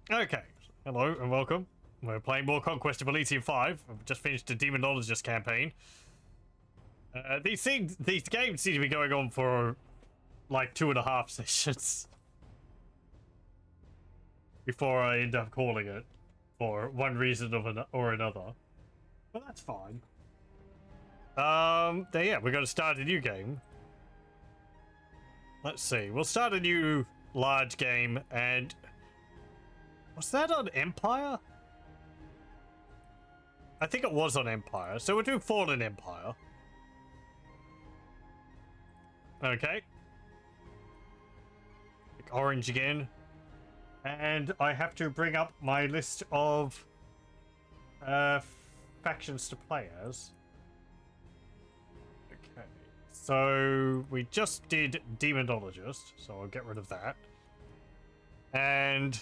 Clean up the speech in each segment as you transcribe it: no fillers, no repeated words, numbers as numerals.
Okay, hello and welcome. We're playing more Conquest of Elysium 5. I've just finished the Demonologist campaign. These games seem to be going on for like 2.5 sessions before I end up calling it for one reason or another. But that's fine. Yeah, we're going to start a new game. Let's see. We'll start a new large game, and was that on Empire? I think it was on Empire. So we'll do Fallen Empire. Okay. Pick orange again. And I have to bring up my list of factions to play as. Okay. So we just did Demonologist, so I'll get rid of that. And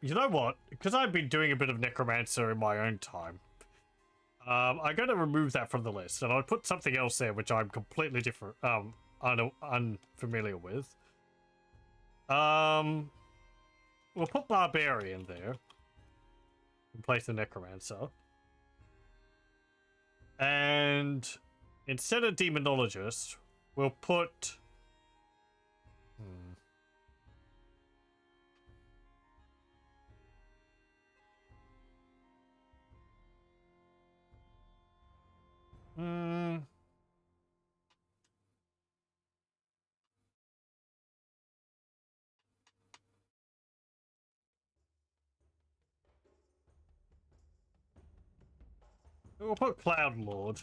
you know what? Because I've been doing a bit of Necromancer in my own time, I'm going to remove that from the list, and I'll put something else there which I'm completely different, unfamiliar with. We'll put Barbarian there in place of Necromancer. And instead of Demonologist, we'll put... We'll put Cloud Lord.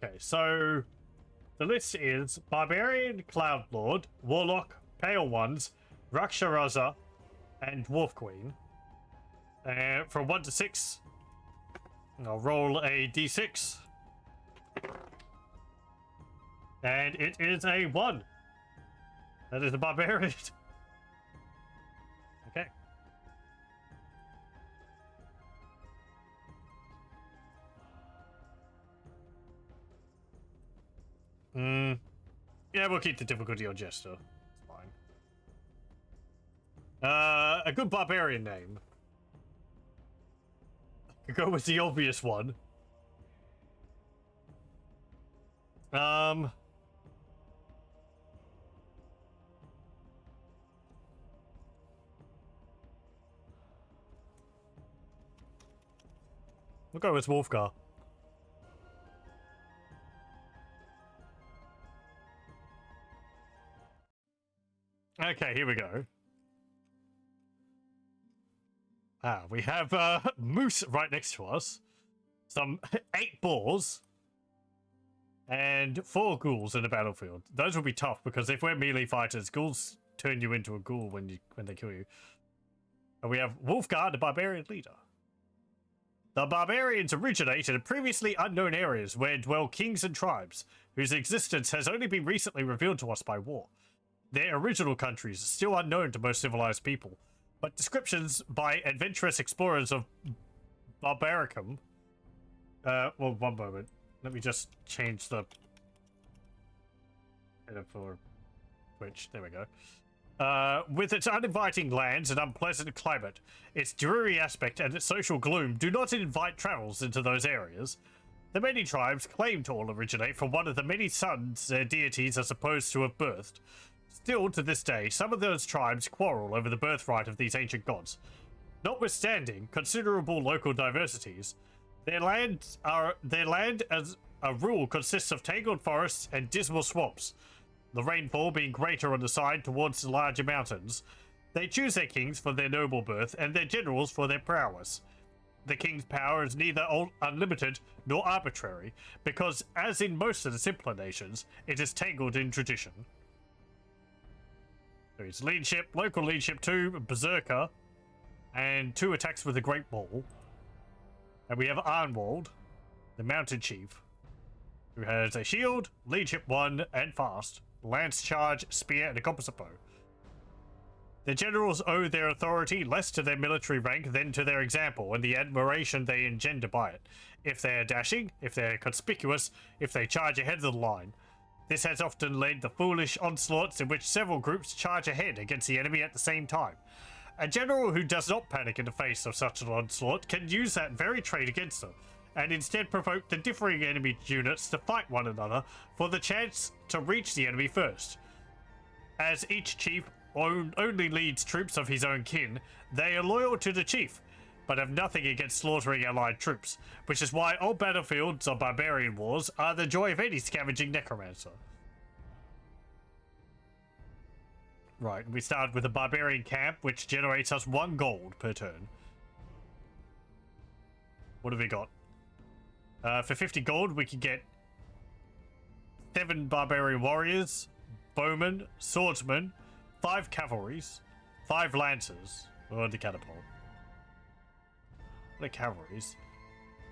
Okay, so the list is Barbarian, Cloud Lord, Warlock, Pale Ones, Raksharaza, and Dwarf Queen. From 1 to 6, I'll roll a d6. And it is a 1. That is the Barbarian. Okay. Yeah, we'll keep the difficulty on Jester. It's fine. A good Barbarian name. I could go with the obvious one. We'll go with Wolfgar. Okay, here we go. We have Moose right next to us. Some 8 boars. And 4 ghouls in the battlefield. Those will be tough because if we're melee fighters, ghouls turn you into a ghoul when they kill you. And we have Wolfgar, the barbarian leader. The barbarians originate in previously unknown areas where dwell kings and tribes, whose existence has only been recently revealed to us by war. Their original countries are still unknown to most civilized people, but descriptions by adventurous explorers of Barbaricum... well, one moment. Let me just change the... for Twitch. There we go. With its uninviting lands and unpleasant climate, its dreary aspect and its social gloom do not invite travels into those areas. The many tribes claim to all originate from one of the many sons their deities are supposed to have birthed. Still, to this day, some of those tribes quarrel over the birthright of these ancient gods. Notwithstanding considerable local diversities, their land as a rule consists of tangled forests and dismal swamps. The rainfall being greater on the side towards the larger mountains. They choose their kings for their noble birth and their generals for their prowess. The king's power is neither unlimited nor arbitrary, because, as in most of the simpler nations, it is tangled in tradition. There is leadership, local leadership 2, Berserker, and 2 attacks with a Great Ball. And we have Arnwald, the mountain chief, who has a shield, leadership 1, and fast, lance charge, spear, and a composite bow. The generals owe their authority less to their military rank than to their example and the admiration they engender by it. If they are dashing, if they are conspicuous, if they charge ahead of the line. This has often led to foolish onslaughts in which several groups charge ahead against the enemy at the same time. A general who does not panic in the face of such an onslaught can use that very trait against them, and instead provoke the differing enemy units to fight one another for the chance to reach the enemy first. As each chief only leads troops of his own kin, they are loyal to the chief, but have nothing against slaughtering allied troops, which is why all battlefields of barbarian wars are the joy of any scavenging necromancer. Right, we start with a barbarian camp, which generates us 1 gold per turn. What have we got? For 50 gold, we can get 7 barbarian warriors, bowmen, swordsmen, 5 cavalries, 5 lancers, or the catapult. The cavalries.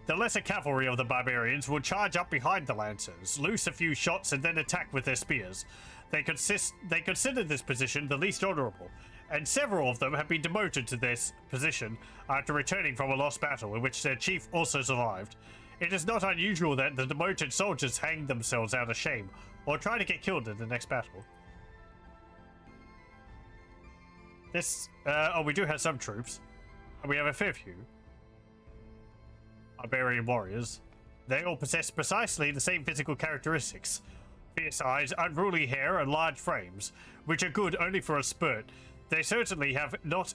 The lesser cavalry of the barbarians will charge up behind the lancers, loose a few shots, and then attack with their spears. They consider this position the least honorable, and several of them have been demoted to this position after returning from a lost battle in which their chief also survived. It is not unusual that the demoted soldiers hang themselves out of shame, or try to get killed in the next battle. We do have some troops. We have a fair few. Barbarian warriors. They all possess precisely the same physical characteristics. Fierce eyes, unruly hair, and large frames, which are good only for a spurt. They certainly have not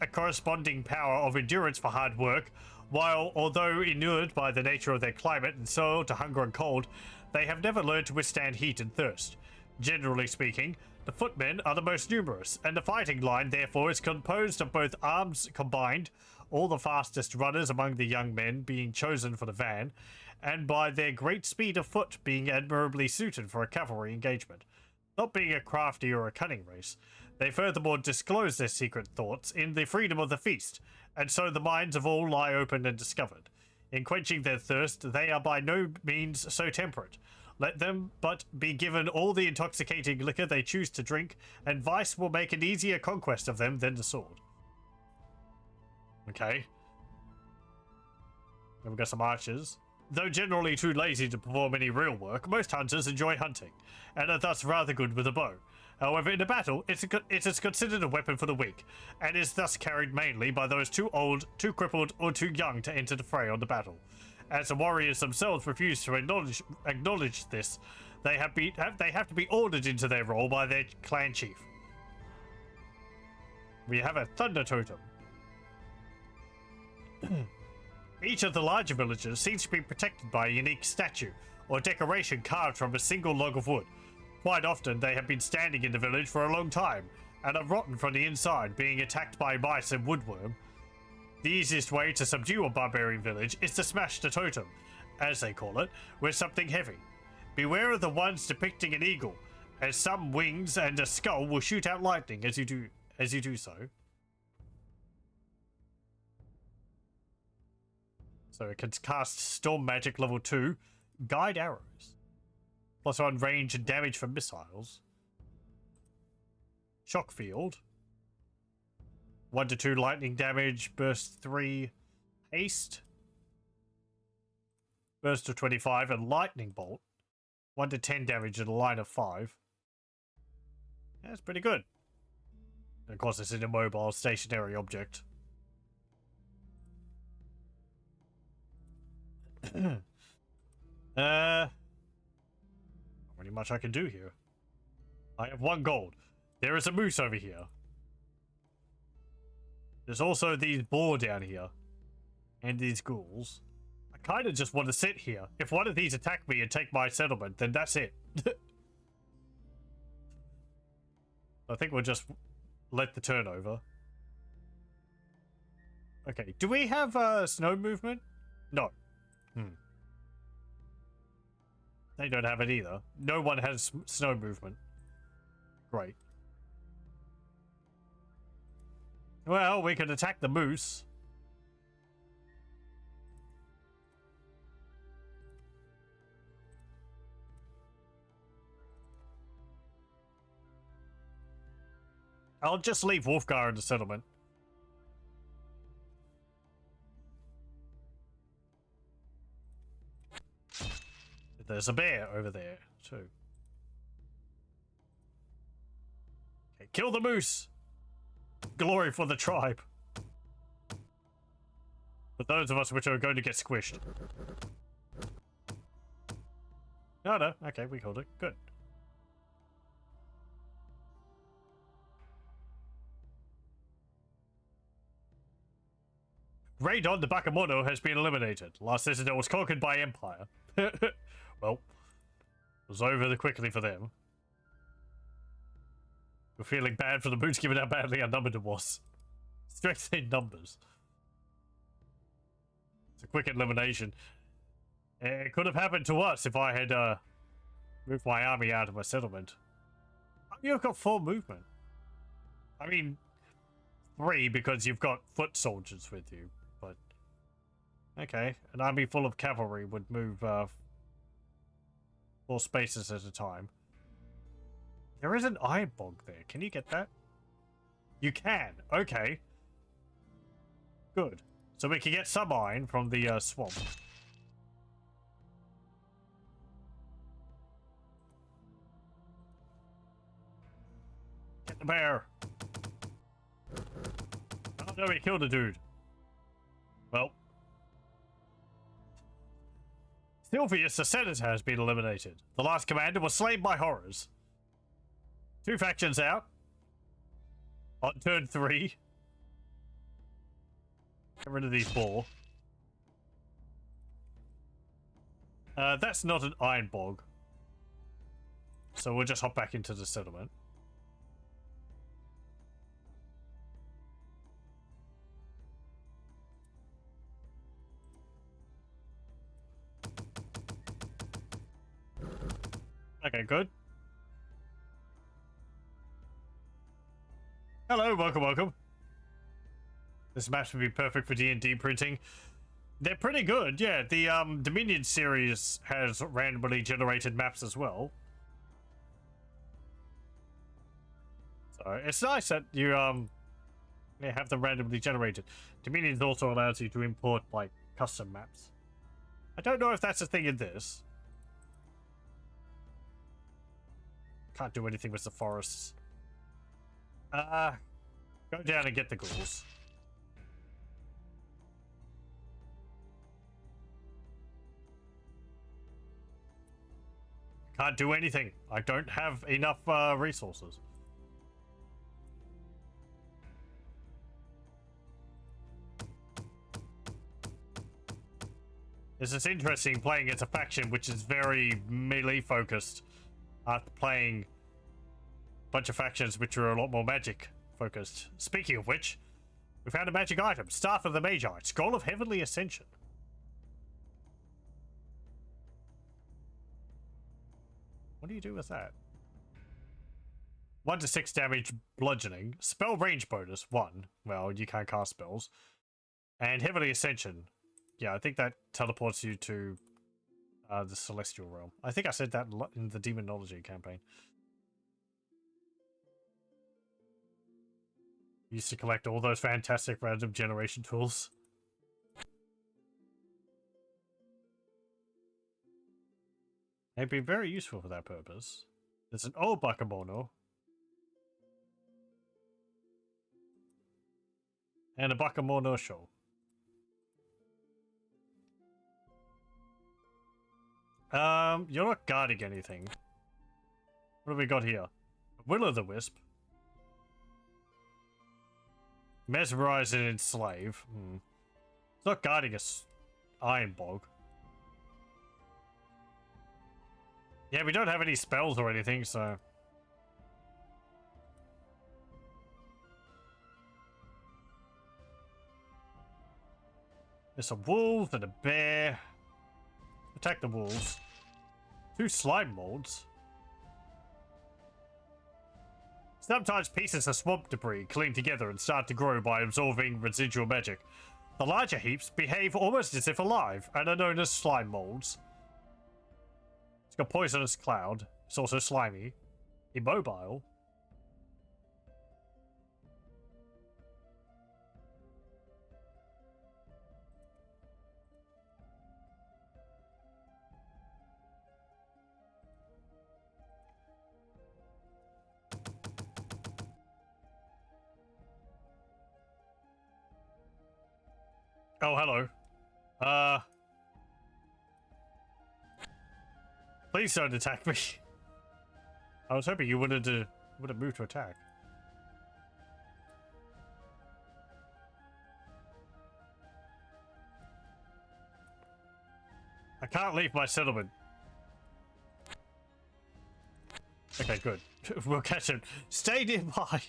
a corresponding power of endurance for hard work, while, although inured by the nature of their climate and soil to hunger and cold, they have never learned to withstand heat and thirst. Generally speaking, the footmen are the most numerous, and the fighting line therefore is composed of both arms combined, all the fastest runners among the young men being chosen for the van, and by their great speed of foot being admirably suited for a cavalry engagement. Not being a crafty or a cunning race, they furthermore disclose their secret thoughts in the freedom of the feast, and so the minds of all lie open and discovered. In quenching their thirst, they are by no means so temperate. Let them but be given all the intoxicating liquor they choose to drink, and vice will make an easier conquest of them than the sword. Okay. Then we've got some archers. Though generally too lazy to perform any real work, most hunters enjoy hunting, and are thus rather good with a bow. However, in a battle, it is considered a weapon for the weak, and is thus carried mainly by those too old, too crippled, or too young to enter the fray on the battle. As the warriors themselves refuse to acknowledge this, they have to be ordered into their role by their clan chief. We have a thunder totem. Each of the larger villages seems to be protected by a unique statue or decoration carved from a single log of wood. Quite often they have been standing in the village for a long time and are rotten from the inside, being attacked by mice and woodworm. The easiest way to subdue a barbarian village is to smash the totem, as they call it, with something heavy. Beware of the ones depicting an eagle, as some wings and a skull will shoot out lightning as you do so. So it can cast Storm Magic level 2, Guide Arrows, +1 range and damage from missiles. Shock Field, 1 to 2 lightning damage, burst 3, haste, burst of 25, and lightning bolt, 1 to 10 damage in a line of 5. Yeah, that's pretty good. And of course, it's an immobile stationary object. Not really much I can do here. I have 1 gold. There is a moose over here. There's also these boar down here. And these ghouls. I kind of just want to sit here. If one of these attack me and take my settlement, then that's it. I think we'll just let the turn over. Okay, do we have snow movement? No. They don't have it either. No one has snow movement. Great. Well, we could attack the moose. I'll just leave Wolfgar in the settlement. There's a bear over there, too. Okay, kill the moose! Glory for the tribe. For those of us which are going to get squished. No, okay, we killed it. Good. Raidon the Bakemono has been eliminated. Last Citadel was conquered by Empire. Well, it was over quickly for them. We're feeling bad for the Boots given how badly outnumbered it was. Strength in numbers. It's a quick elimination. It could have happened to us if I had moved my army out of my settlement. You've got 4 movement. I mean, 3 because you've got foot soldiers with you. But okay, an army full of cavalry would move 4 spaces at a time. There is an iron bog there. Can you get that? You can. Okay. Good. So we can get some iron from the swamp. Get the bear. Oh no, he killed a dude. Well. Sylvius the Senator has been eliminated. The last commander was slain by horrors. 2 factions out. On turn 3. Get rid of these 4. That's not an iron bog. So we'll just hop back into the settlement. Okay, good. Hello, welcome. This map would be perfect for D&D printing. They're pretty good, yeah. The Dominion series has randomly generated maps as well. So it's nice that you have them randomly generated. Dominion also allows you to import like custom maps. I don't know if that's a thing in this. Can't do anything with the forests. Go down and get the ghouls. Can't do anything. I don't have enough resources. This is interesting playing as a faction which is very melee focused after playing a bunch of factions which are a lot more magic focused. Speaking of which, we found a magic item. Staff of the Magi. Scroll of Heavenly Ascension. What do you do with that? 1 to 6 damage bludgeoning. Spell range bonus 1. Well, you can't cast spells. And Heavenly Ascension. Yeah, I think that teleports you to the Celestial Realm. I think I said that in the Demonology campaign. Used to collect all those fantastic random generation tools. They'd be very useful for that purpose. There's an old Bakemono. And a Bakemono show. You're not guarding anything. What have we got here? Will-o'-the-Wisp. Mesmerize and enslave. It's not guarding a iron bog. Yeah, we don't have any spells or anything, so... There's a wolf and a bear. Attack the wolves. 2 slime molds. Sometimes pieces of swamp debris cling together and start to grow by absorbing residual magic. The larger heaps behave almost as if alive and are known as slime molds. It's got poisonous cloud. It's also slimy. Immobile. Oh, hello. Please don't attack me. I was hoping you would have moved to attack. I can't leave my settlement. Okay, good. We'll catch him. Stay nearby.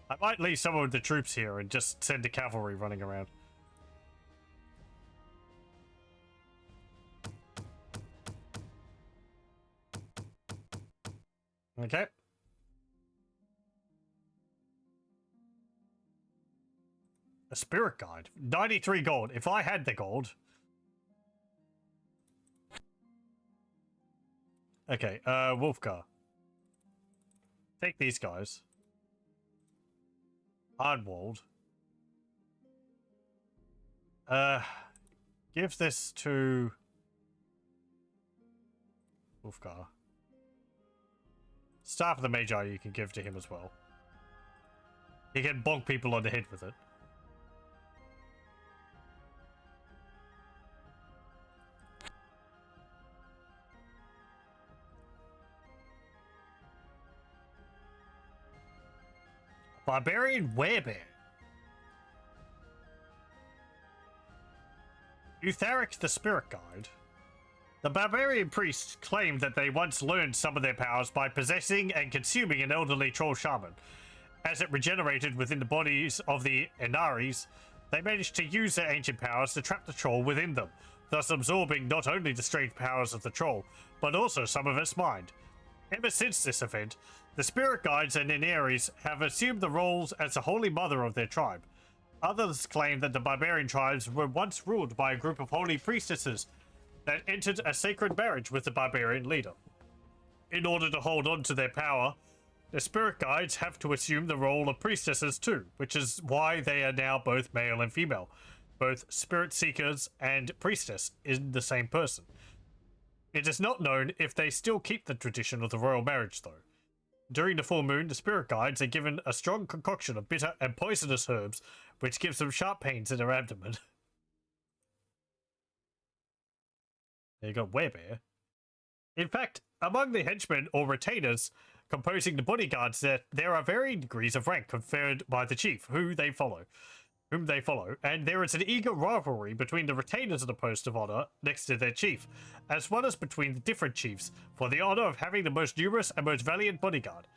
I might leave some of the troops here and just send the cavalry running around. Okay. A spirit guide. 93 gold. If I had the gold. Okay, Wolfgar. Take these guys. Hardwalled. Give this to Wolfgar. Staff of the Magi you can give to him as well. He can bonk people on the head with it. Barbarian werebear. Eutharic the Spirit Guide. The barbarian priests claimed that they once learned some of their powers by possessing and consuming an elderly troll shaman. As it regenerated within the bodies of the Inaris, they managed to use their ancient powers to trap the troll within them, thus absorbing not only the strange powers of the troll, but also some of its mind. Ever since this event, the spirit guides and Inaris have assumed the roles as the holy mother of their tribe. Others claim that the barbarian tribes were once ruled by a group of holy priestesses that entered a sacred marriage with the barbarian leader. In order to hold on to their power, the spirit guides have to assume the role of priestesses too, which is why they are now both male and female, both spirit seekers and priestess in the same person. It is not known if they still keep the tradition of the royal marriage though. During the full moon, the spirit guides are given a strong concoction of bitter and poisonous herbs, which gives them sharp pains in their abdomen. There you go, werebear. In fact, among the henchmen or retainers composing the bodyguards, there are varying degrees of rank conferred by the chief, whom they follow, and there is an eager rivalry between the retainers of the post of honor next to their chief, as well as between the different chiefs, for the honor of having the most numerous and most valiant bodyguard.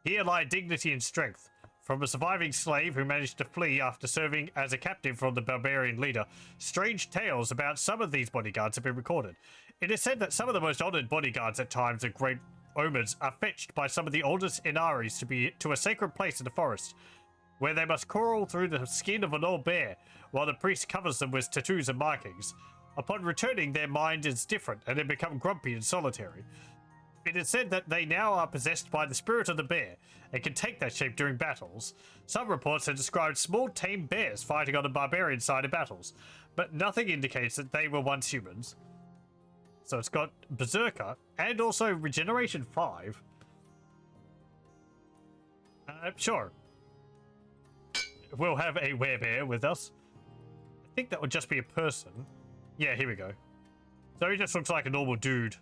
Here lie dignity and strength. From a surviving slave who managed to flee after serving as a captive from the barbarian leader, strange tales about some of these bodyguards have been recorded. It is said that some of the most honored bodyguards at times of great omens are fetched by some of the oldest Inaris to a sacred place in the forest, where they must crawl through the skin of an old bear, while the priest covers them with tattoos and markings. Upon returning, their mind is different, and they become grumpy and solitary. It is said that they now are possessed by the spirit of the bear, and can take that shape during battles. Some reports have described small tame bears fighting on the barbarian side of battles, but nothing indicates that they were once humans. So it's got Berserker, and also Regeneration 5. Sure. We'll have a werebear with us. I think that would just be a person. Yeah, here we go. So he just looks like a normal dude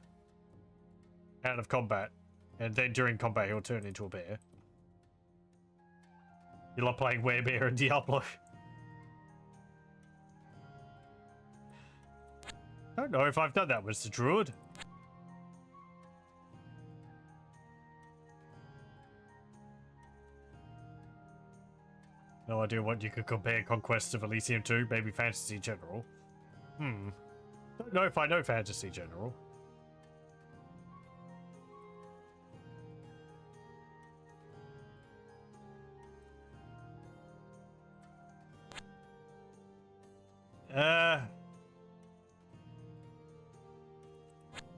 out of combat. And then during combat, he'll turn into a bear. You love playing werebear in Diablo. I don't know if I've done that with the druid. No idea what you could compare Conquest of Elysium to. Maybe Fantasy General. Don't know if I know Fantasy General.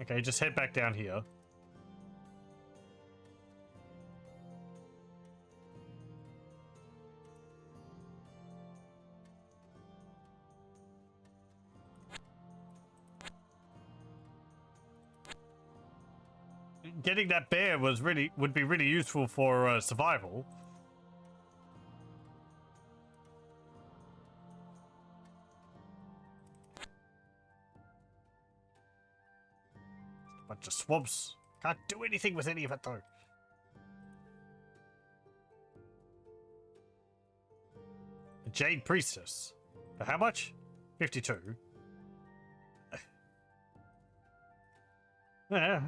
Okay, just head back down here. Getting that bear would be really useful for survival. Bunch of swamps. Can't do anything with any of it though. A Jade Priestess. For how much? 52. Yeah.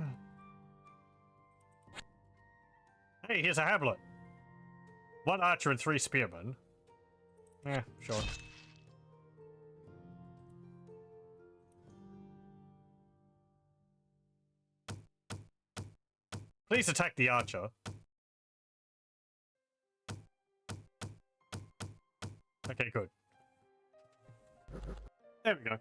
Hey, here's a hamlet. 1 archer and 3 spearmen. Yeah, sure. Please attack the archer. Okay, good. There we go.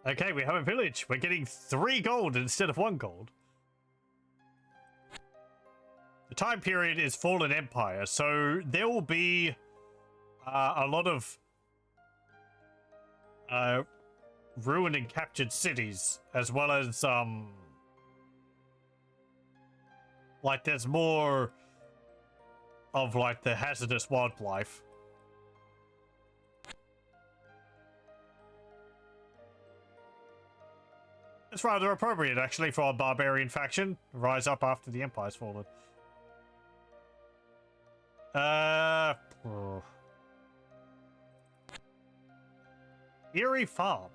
Okay, we have a village. We're getting 3 gold instead of 1 gold. The time period is Fallen Empire, so there will be a lot of ruined and captured cities, as well as like there's more of like the hazardous wildlife. It's rather appropriate, actually, for a barbarian faction. Rise up after the Empire's fallen. Eerie Farm.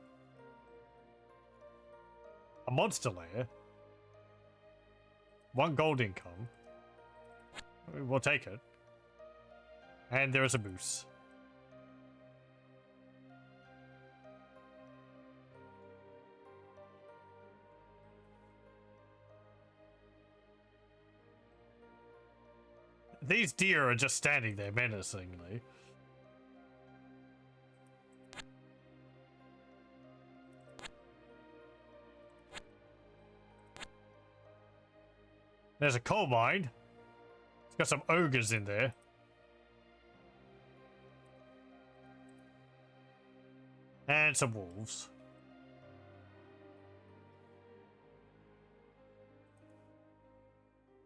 A monster lair. 1 gold income. We'll take it. And there is a moose. These deer are just standing there menacingly. There's a coal mine. It's got some ogres in there. And some wolves.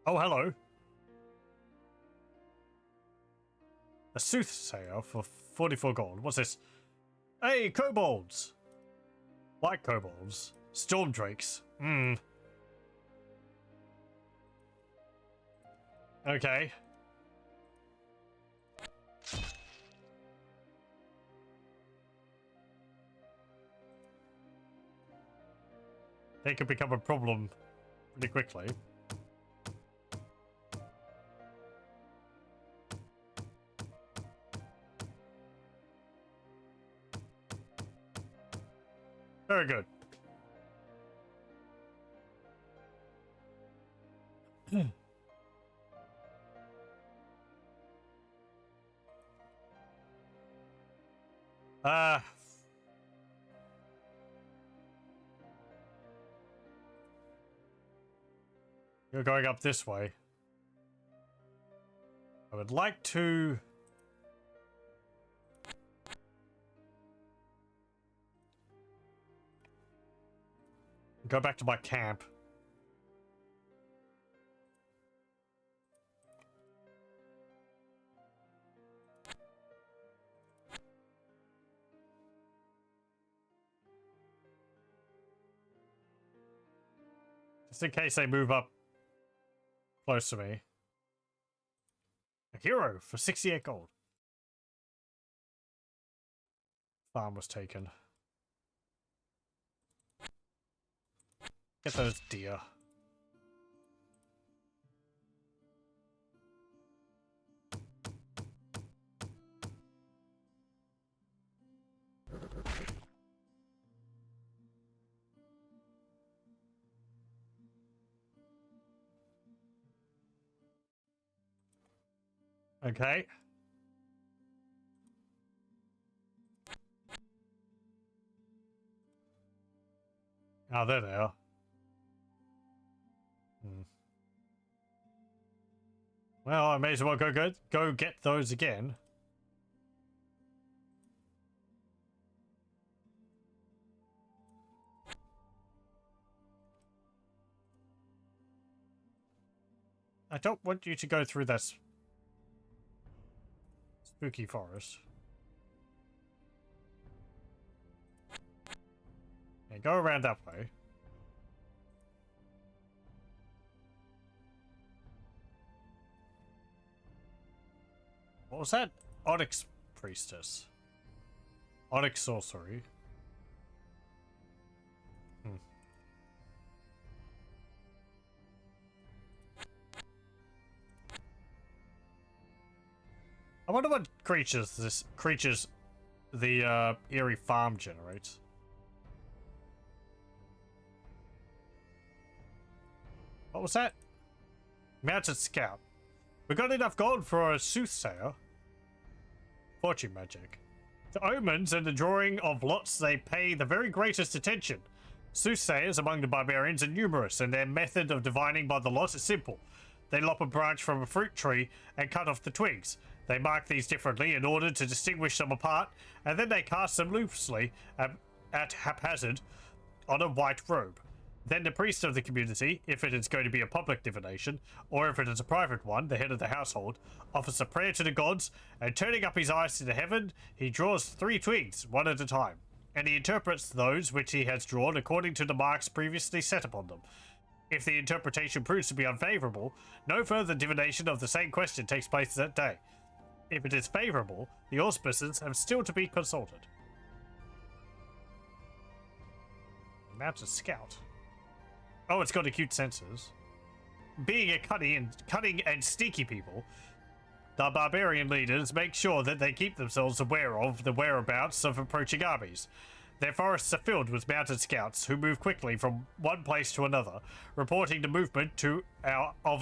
Oh, hello. A soothsayer for 44 gold. What's this? Hey, kobolds! White kobolds. Storm drakes. Hmm. Okay. They could become a problem pretty quickly. Very good. You're going up this way. I would like to... go back to my camp. Just in case they move up close to me. A hero for 68 gold. Farm was taken. Get those deer. Okay. Oh, there they are. Well, I may as well go get those again. I don't want you to go through that spooky forest. And go around that way. What was that? Onyx Priestess. Onyx Sorcery. I wonder what creatures the eerie farm generates. What was that? Mounted Scout. We got enough gold for a soothsayer. Fortune magic. To omens and the drawing of lots, they pay the very greatest attention. Soothsayers among the barbarians are numerous, and their method of divining by the lot is simple. They lop a branch from a fruit tree and cut off the twigs. They mark these differently in order to distinguish them apart, and then they cast them loosely at haphazard on a white robe. Then the priest of the community, if it is going to be a public divination, or if it is a private one, the head of the household, offers a prayer to the gods, and turning up his eyes to the heaven, he draws 3 twigs, one at a time, and he interprets those which he has drawn according to the marks previously set upon them. If the interpretation proves to be unfavorable, no further divination of the same question takes place that day. If it is favorable, the auspices have still to be consulted. Mounted Scout. Oh, it's got acute senses. Being a cunning and sneaky people, the barbarian leaders make sure that they keep themselves aware of the whereabouts of approaching armies. Their forests are filled with mounted scouts who move quickly from one place to another, reporting the movement of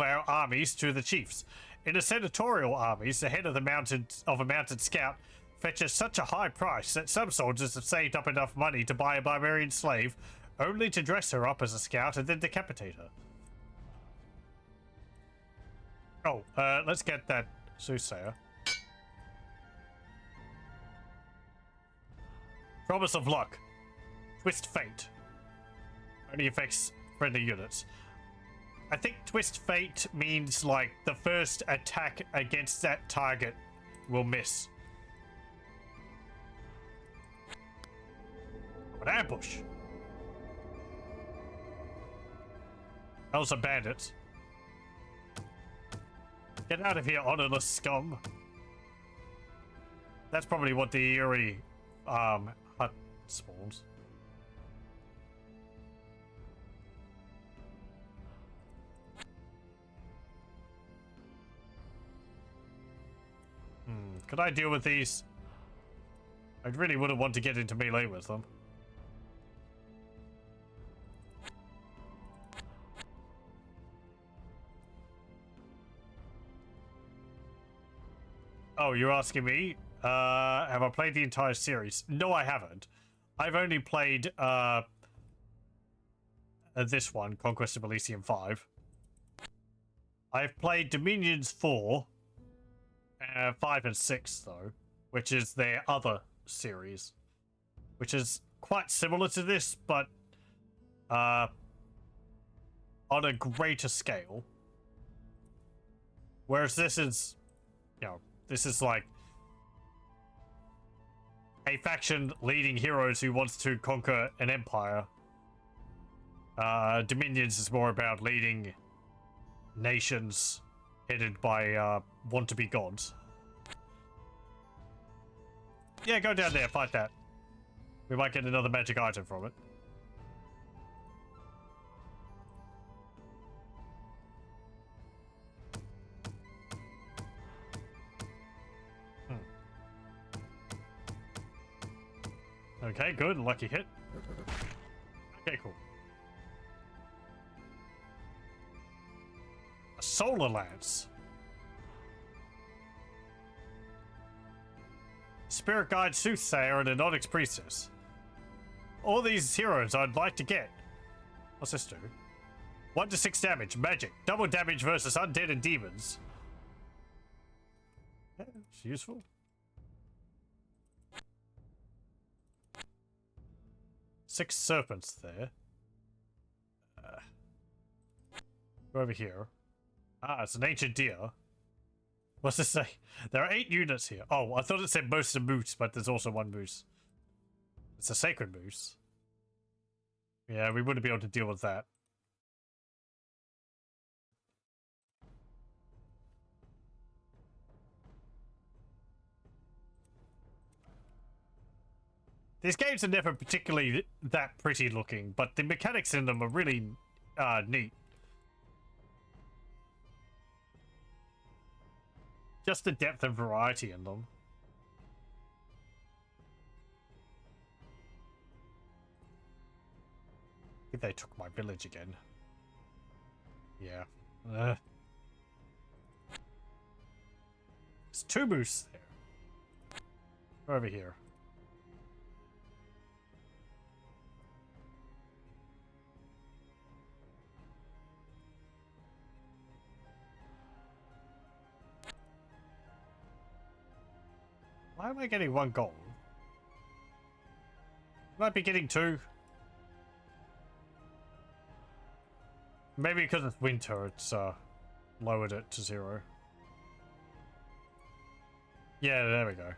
our armies to the chiefs. In the senatorial armies, the head of a mounted scout fetches such a high price that some soldiers have saved up enough money to buy a barbarian slave, only to dress her up as a scout and then decapitate her. Oh, let's get that soothsayer. Promise of luck. Twist fate. Only affects friendly units. I think twist fate means like the first attack against that target will miss. An ambush. Also bandits. Get out of here, honorless scum. That's probably what the eerie hut spawns. Could I deal with these? I really wouldn't want to get into melee with them. Oh, you're asking me? Have I played the entire series? No, I haven't. I've only played this one, Conquest of Elysium 5. I've played Dominions 4, 5 and 6 though, which is their other series, which is quite similar to this, but on a greater scale. Whereas this is, you know, this is like a faction leading heroes who wants to conquer an empire. Dominions is more about leading nations headed by want-to-be gods. Yeah, go down there, fight that. We might get another magic item from it. Okay, good. Lucky hit. Okay, cool. A solar lance. Spirit guide, soothsayer, and an onyx priestess. All these heroes I'd like to get. What's this do? 1 to 6 damage. Magic. Double damage versus undead and demons. Yeah, it's useful. 6 serpents there. Go over here. Ah, it's an ancient deer. What's this say? There are 8 units here. Oh, I thought it said most of moose, but there's also 1 moose. It's a sacred moose. Yeah, we wouldn't be able to deal with that. These games are never particularly that pretty looking, but the mechanics in them are really neat. Just the depth and variety in them. I think they took my village again. Yeah. There's 2 moose there. Over here. Why am I getting 1 gold? Might be getting 2. Maybe because it's winter, it's lowered it to 0. Yeah, there we go.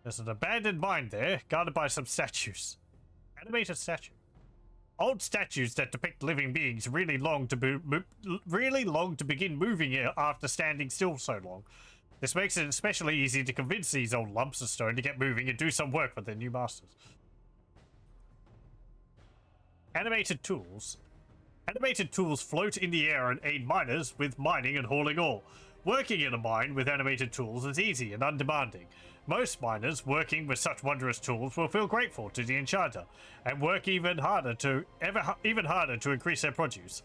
There's an abandoned mine there, guarded by some statues. Animated statue. Old statues that depict living beings really long to begin moving after standing still so long. This makes it especially easy to convince these old lumps of stone to get moving and do some work for their new masters. Animated tools. Animated tools float in the air and aid miners with mining and hauling ore. Working in a mine with animated tools is easy and undemanding. Most miners working with such wondrous tools will feel grateful to the enchanter and work even harder to increase their produce.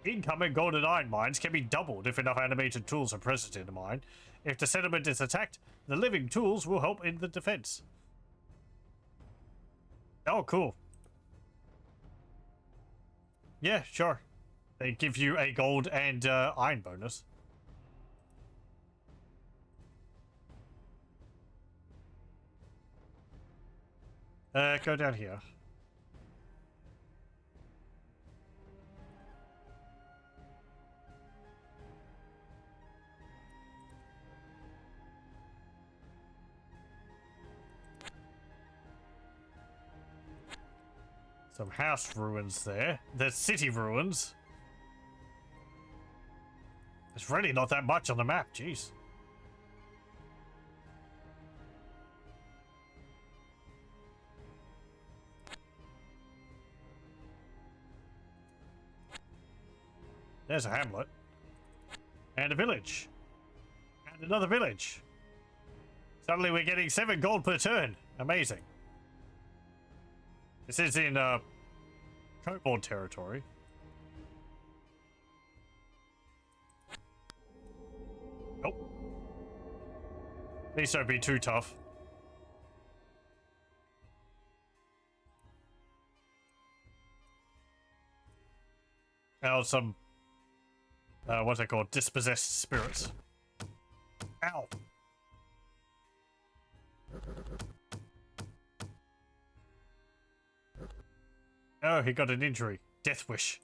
Income in gold and iron mines can be doubled if enough animated tools are present in a mine. If the settlement is attacked, the living tools will help in the defense. Oh, cool. Yeah, sure. They give you a gold and iron bonus. Go down here. Some house ruins there. There's city ruins. There's really not that much on the map, jeez. There's a hamlet. And a village. And another village. Suddenly we're getting 7 gold per turn. Amazing. This is in Kobold territory. Nope. Please don't be too tough. Now some what's it called? Dispossessed spirits. Ow. Oh, he got an injury. Death wish.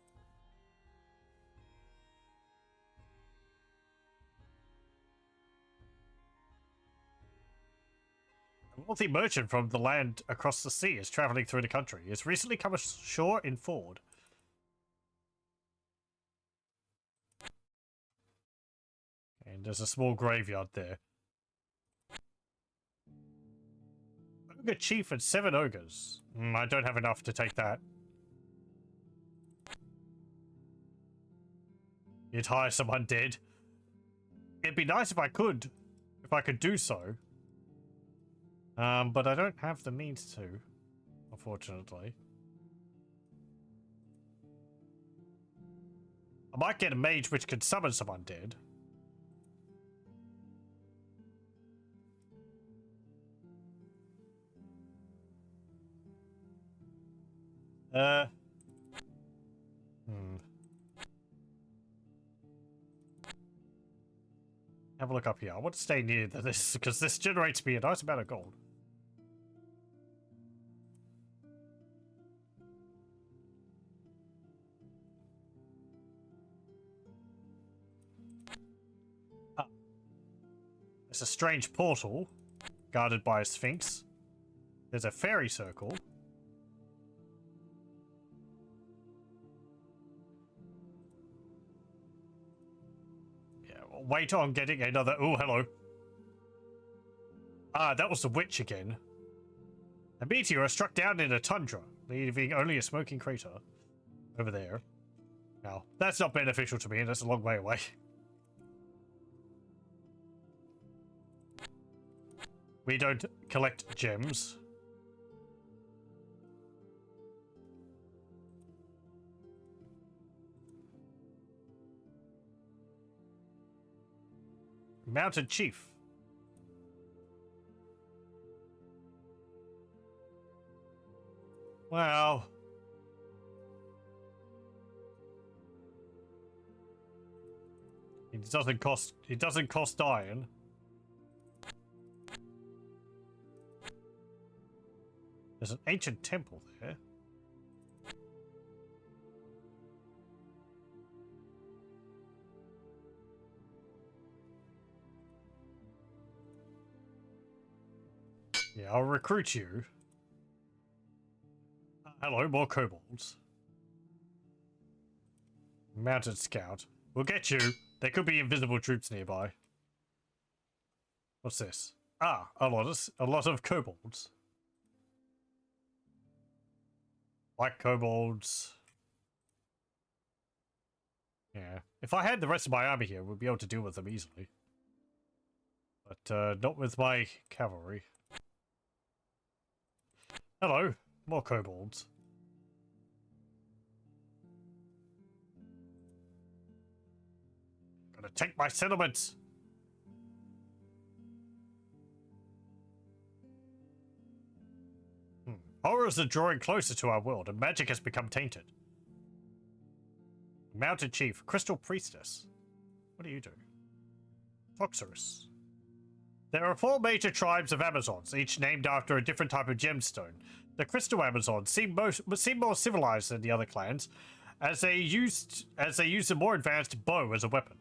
A wealthy merchant from the land across the sea is traveling through the country. He has recently come ashore in Ford. And there's a small graveyard there. Ogre chief and 7 ogres. I don't have enough to take that. You'd hire some undead. It'd be nice if I could do so. But I don't have the means to, unfortunately. I might get a mage which could summon some undead. Have a look up here. I want to stay near this because this generates me a nice amount of gold. It's a strange portal guarded by a sphinx. There's a fairy circle. Yeah, we'll wait on getting another... Oh, hello. Ah, that was the witch again. A meteor struck down in a tundra, leaving only a smoking crater over there. Now, that's not beneficial to me, and that's a long way away. We don't collect gems. Mounted Chief. Well... It doesn't cost iron. There's an ancient temple there. Yeah, I'll recruit you. Hello, more kobolds. Mounted scout. We'll get you. There could be invisible troops nearby. What's this? Ah, a lot of kobolds. White kobolds. Yeah. If I had the rest of my army here, we'd be able to deal with them easily. But not with my cavalry. Hello, more kobolds. Gonna take my settlements. Horrors are drawing closer to our world, and magic has become tainted. Mounted Chief, Crystal Priestess. What do you do? Foxorus. There are 4 major tribes of Amazons, each named after a different type of gemstone. The Crystal Amazons seem more civilized than the other clans, as they used a more advanced bow as a weapon.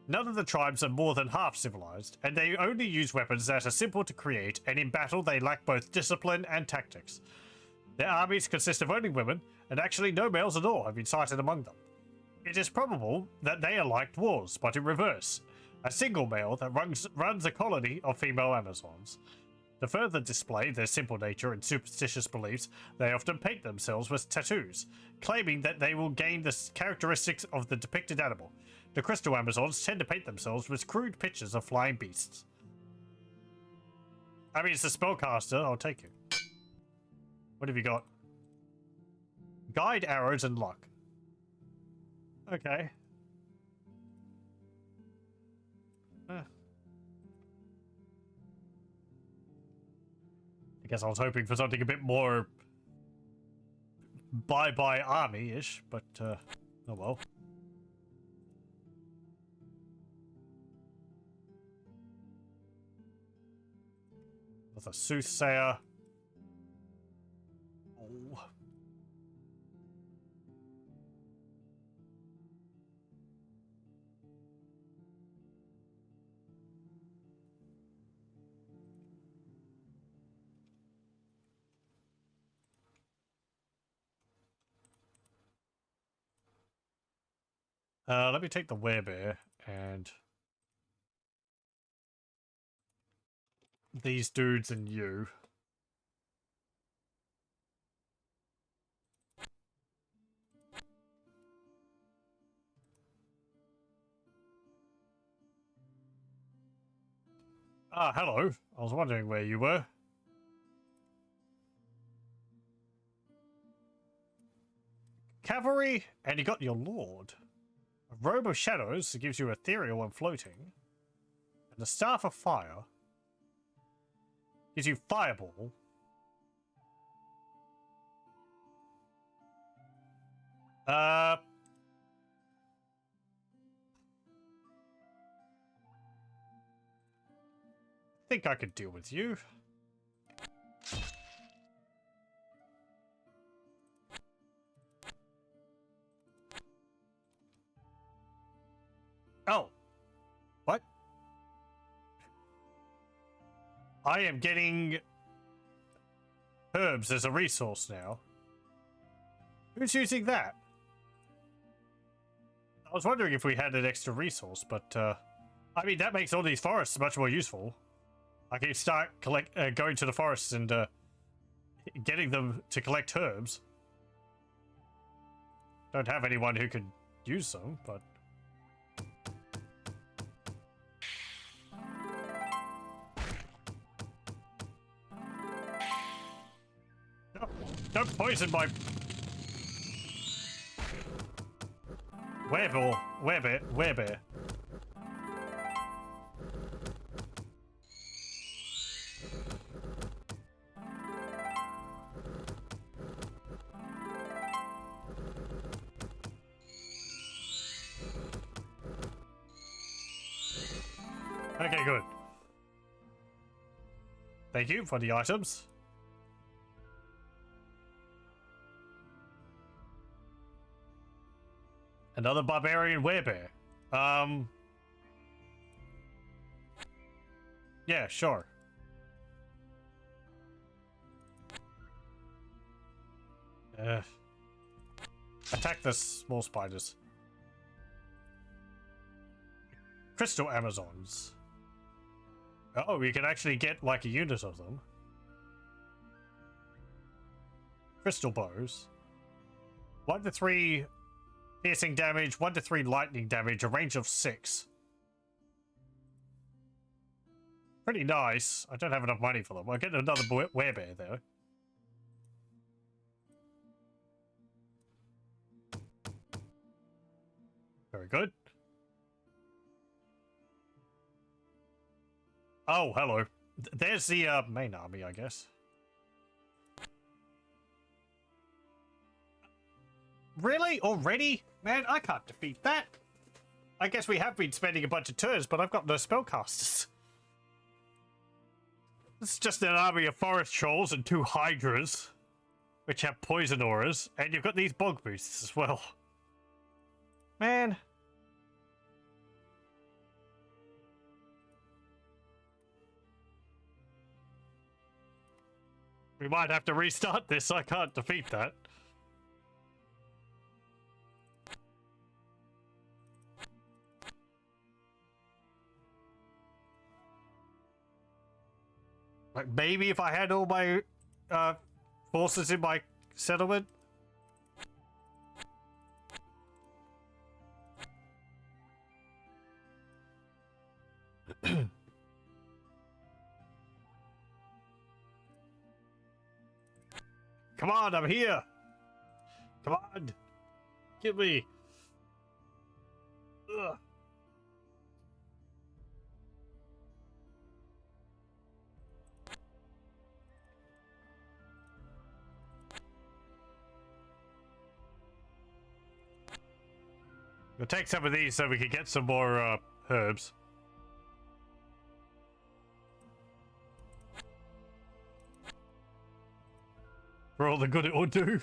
None of the tribes are more than half civilized, and they only use weapons that are simple to create, and in battle they lack both discipline and tactics. Their armies consist of only women, and actually no males at all have been sighted among them. It is probable that they are like dwarves, but in reverse. A single male that runs a colony of female Amazons. To further display their simple nature and superstitious beliefs, they often paint themselves with tattoos, claiming that they will gain the characteristics of the depicted animal. The Crystal Amazons tend to paint themselves with crude pictures of flying beasts. I mean, it's a spellcaster, I'll take it. What have you got? Guide, arrows, and luck. Okay. I guess I was hoping for something a bit more bye-bye army-ish, but oh well. That's a soothsayer. Oh. Let me take the werebear and these dudes and you. Ah, hello. I was wondering where you were. Cavalry, and you got your lord. A robe of shadows that gives you ethereal and floating. And the staff of fire gives you fireball. I think I could deal with you. Oh. What? I am getting herbs as a resource now. Who's using that? I was wondering if we had an extra resource, but I mean, that makes all these forests much more useful. I can start going to the forests and getting them to collect herbs. Don't have anyone who could use them, but... No, don't poison my... Werebear. Okay, good. Thank you for the items. Another barbarian werebear. Yeah, sure. Attack the small spiders. Crystal Amazons. Oh, we can actually get like a unit of them. Crystal bows. 1 to 3 piercing damage, 1 to 3 lightning damage, a range of 6. Pretty nice. I don't have enough money for them. I'll get another werebear though. Very good. Oh, hello. There's the main army, I guess. Really? Already? Man, I can't defeat that. I guess we have been spending a bunch of turns, but I've got no spellcasters. It's just an army of forest trolls and 2 hydras, which have poison auras, and you've got these bog beasts as well. Man. We might have to restart this. I can't defeat that. Like, maybe if I had all my forces in my settlement. Come on, I'm here. Come on. Get me. Ugh. We'll take some of these so we can get some more herbs. For all the good it will do.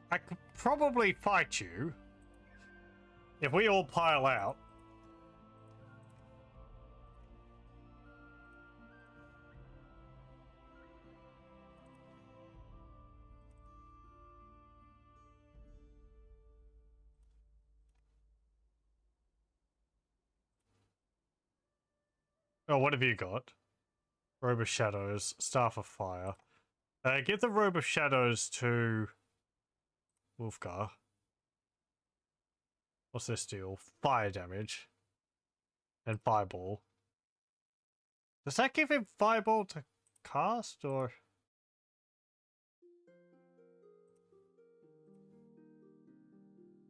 I could probably fight you if we all pile out. Oh, what have you got? Robe of Shadows, Staff of Fire. Give the Robe of Shadows to Wolfgar. What's this deal? Fire damage. And Fireball. Does that give him Fireball to cast, or...?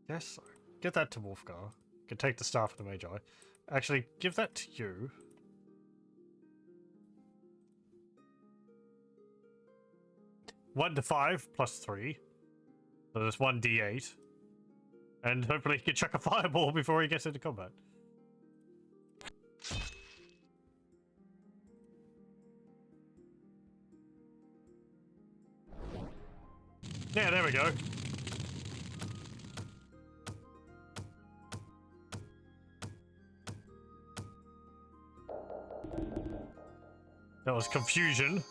Yes, give that to Wolfgar. You can take the Staff of the Magi. Actually, give that to you. One to 5 plus 3. So there's 1d8. And hopefully he can chuck a fireball before he gets into combat. Yeah, there we go. That was confusion.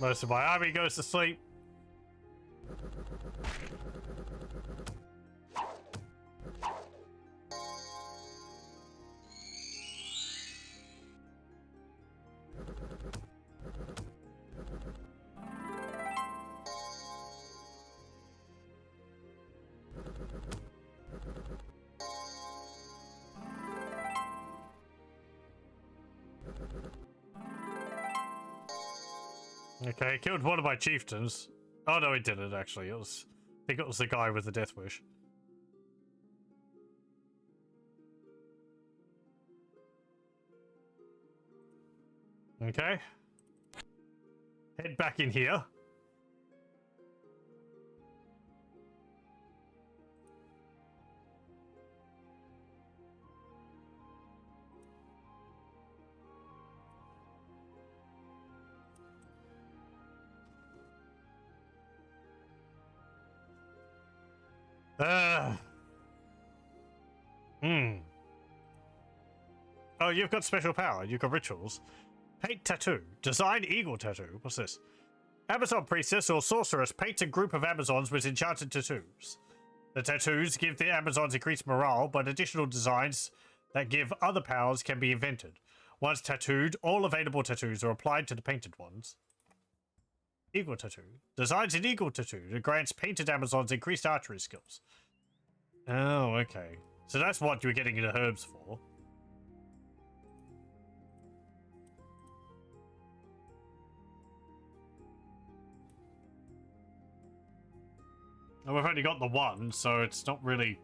Most of my army goes to sleep. Okay, killed one of my chieftains. Oh no, he didn't actually. I think it was the guy with the death wish. Okay. Head back in here. Oh, you've got special power. You've got rituals. Paint tattoo. Design eagle tattoo. What's this? Amazon priestess or sorceress paints a group of Amazons with enchanted tattoos. The tattoos give the Amazons increased morale, but additional designs that give other powers can be invented. Once tattooed, all available tattoos are applied to the painted ones. Eagle tattoo. Designs an eagle tattoo that grants painted Amazons increased archery skills. Oh, okay. So that's what you're getting the herbs for. And we've only got the one, so it's not really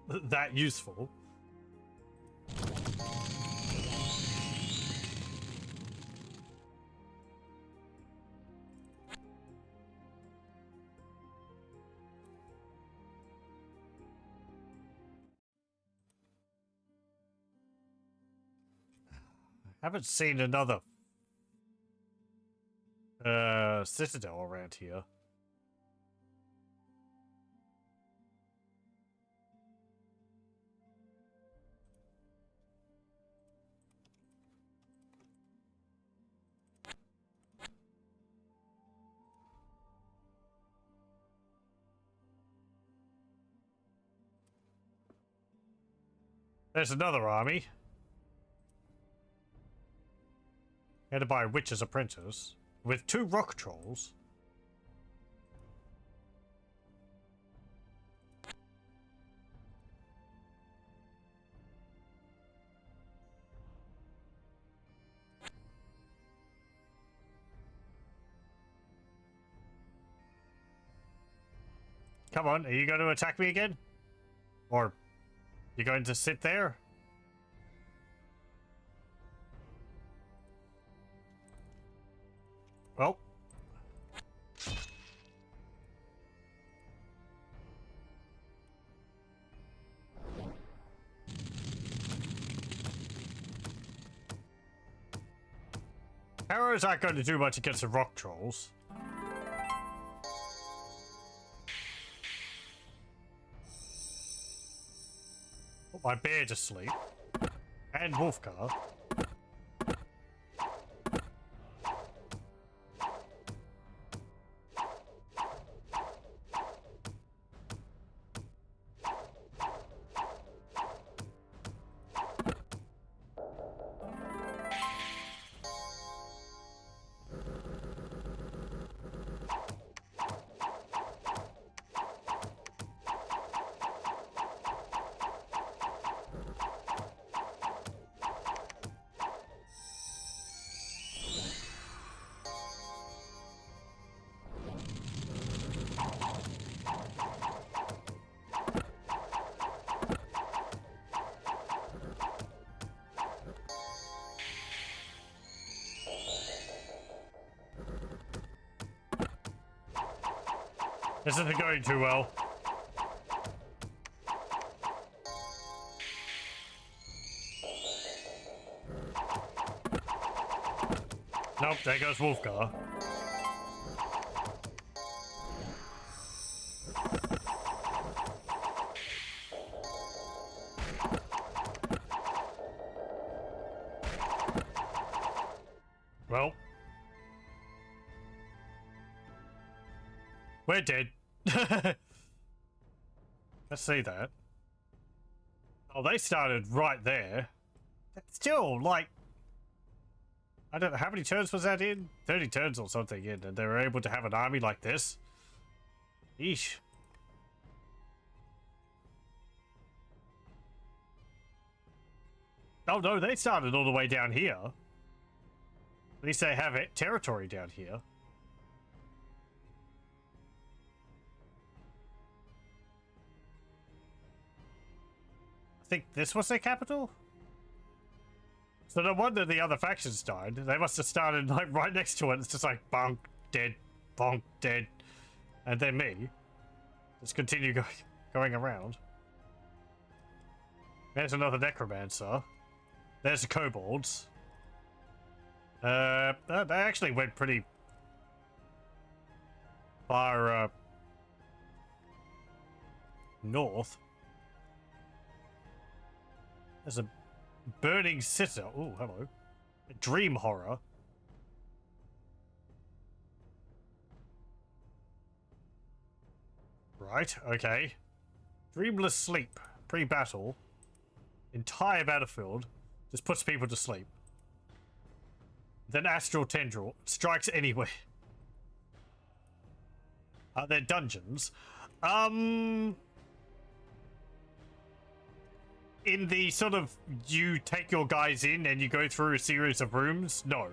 that useful. Haven't seen another citadel around here. There's another army. Headed by a witch's apprentice with 2 rock trolls. Come on, are you going to attack me again? Or you going to sit there? Well. How is that going to do much against the rock trolls? Put my bear to sleep. And Wolfcar. This isn't going too well. Nope, there goes Wolfgar. Well, we're dead. Let's see that. Oh, they started right there. That's still, like, I don't know, how many turns was that in? 30 turns or something in, and they were able to have an army like this? Eesh. Oh no, they started all the way down here. At least they have it territory down here. I think this was their capital? So no wonder the other factions died. They must have started like right next to it. It's just like bonk, dead, bonk, dead. And then me. Just continue going around. There's another necromancer. There's the kobolds. They actually went pretty far north. There's a burning sitter. Oh, hello. A dream horror. Right, okay. Dreamless sleep. Pre-battle. Entire battlefield. Just puts people to sleep. Then astral tendril. Strikes anywhere. They're dungeons. In the sort of, you take your guys in and you go through a series of rooms, no.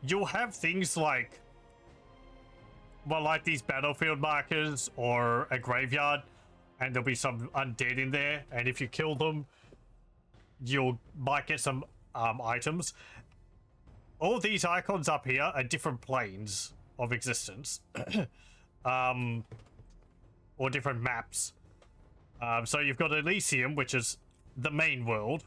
You'll have things like, well, like these battlefield markers or a graveyard, and there'll be some undead in there, and if you kill them, you might get some items. All these icons up here are different planes of existence, or different maps. So you've got Elysium, which is the main world.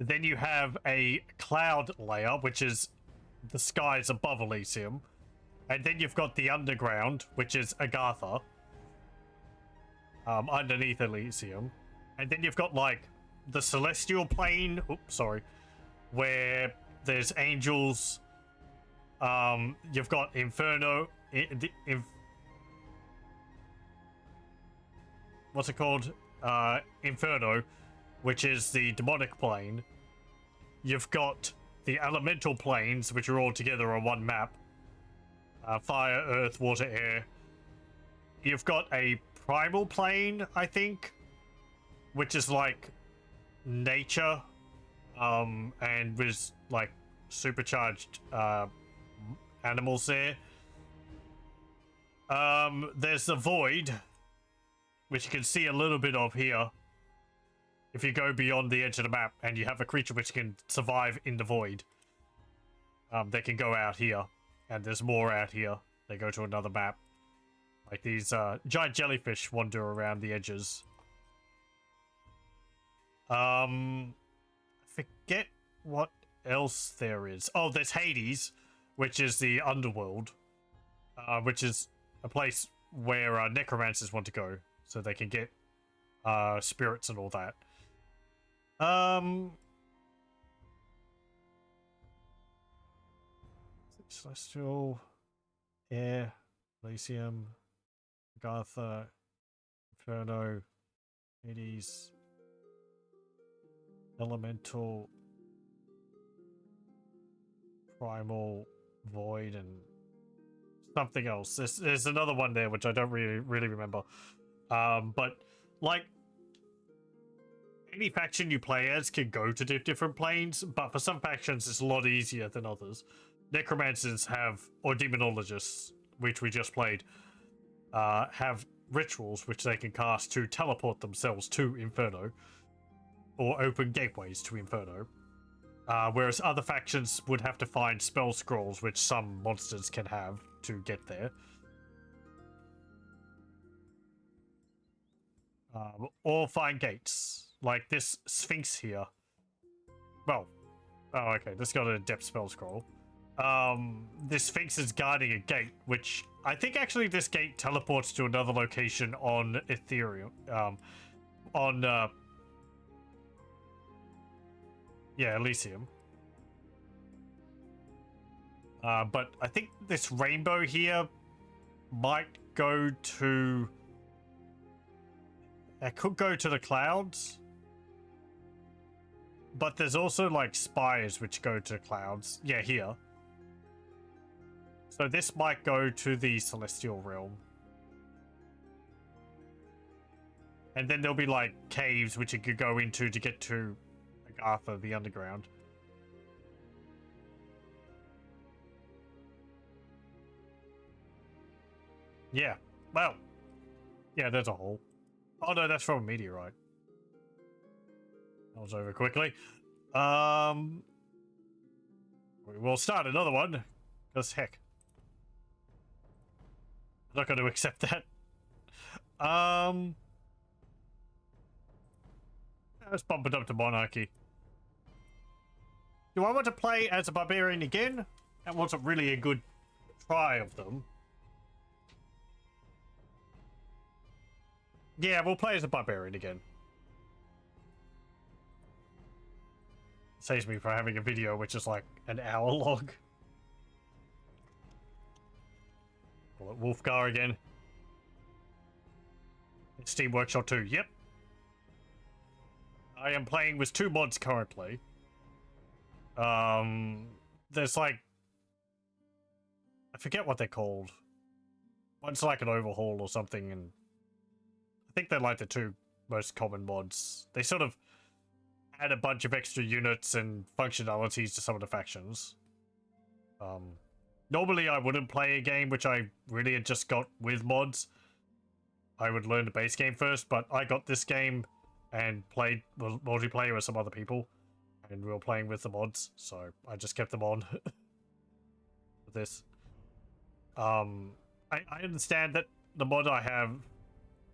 Then you have a cloud layer, which is the skies above Elysium. And then you've got the underground, which is Agartha, underneath Elysium. And then you've got, like, the celestial plane, oops, sorry, where there's angels. You've got Inferno, what's it called? Inferno, which is the demonic plane. You've got the elemental planes, which are all together on one map. Fire, earth, water, air. You've got a primal plane, I think, which is like nature, and with like supercharged animals there. There's the void, which you can see a little bit of here. If you go beyond the edge of the map and you have a creature which can survive in the void, they can go out here, and there's more out here. They go to another map. Like these giant jellyfish wander around the edges. Forget what else there is. Oh, there's Hades, which is the underworld, which is a place where necromancers want to go, so they can get spirits and all that. Celestial, Air, Elysium, Agartha, Inferno, Hades, Elemental, Primal, Void, and something else. There's another one there which I don't really remember. But like, any faction you play as can go to different planes, but for some factions it's a lot easier than others. Necromancers have, or demonologists, which we just played, have rituals which they can cast to teleport themselves to Inferno, or open gateways to Inferno. Whereas other factions would have to find spell scrolls, which some monsters can have to get there. Or find gates, like this Sphinx here. Well, oh, okay, this got a depth spell scroll. This Sphinx is guarding a gate, which I think actually this gate teleports to another location on Ethereum. Yeah, Elysium. But I think this rainbow here might go to... It could go to the clouds. But there's also like spires which go to clouds. Yeah, here. So this might go to the celestial realm. And then there'll be like caves which you could go into to get to like Arthur, the underground. Yeah. Well. Yeah, there's a hole. Oh no, that's from a meteorite. That was over quickly. We will start another one. Because heck. I'm not going to accept that. Let's bump it up to monarchy. Do I want to play as a barbarian again? That wasn't really a good try of them. Yeah, we'll play as a barbarian again. Saves me for having a video which is like an hour long. Call it Wolfgar again. Steam Workshop 2, yep. I am playing with 2 mods currently. There's like... I forget what they're called. One's like an overhaul or something, and... I think they're like the 2 most common mods. They sort of add a bunch of extra units and functionalities to some of the factions. Normally I wouldn't play a game which I really had just got with mods. I would learn the base game first, but I got this game and played multiplayer with some other people, and we were playing with the mods, so I just kept them on for this. I understand that the mod I have,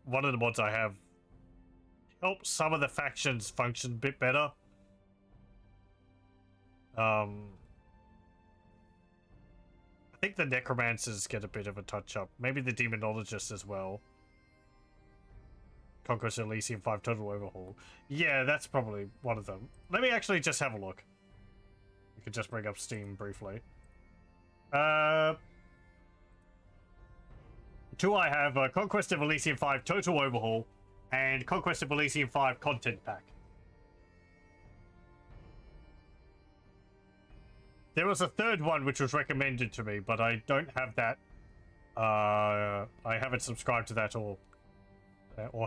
one of the mods I have, helps some of the factions function a bit better. I think the necromancers get a bit of a touch up. Maybe the demonologists as well. Conquest of Elysium 5 total overhaul. Yeah, that's probably one of them. Let me actually just have a look. We could just bring up Steam briefly. 2 I have Conquest of Elysium 5 total overhaul and Conquest of Elysium 5 content pack. There was a third one which was recommended to me, but I don't have that. I haven't subscribed to that or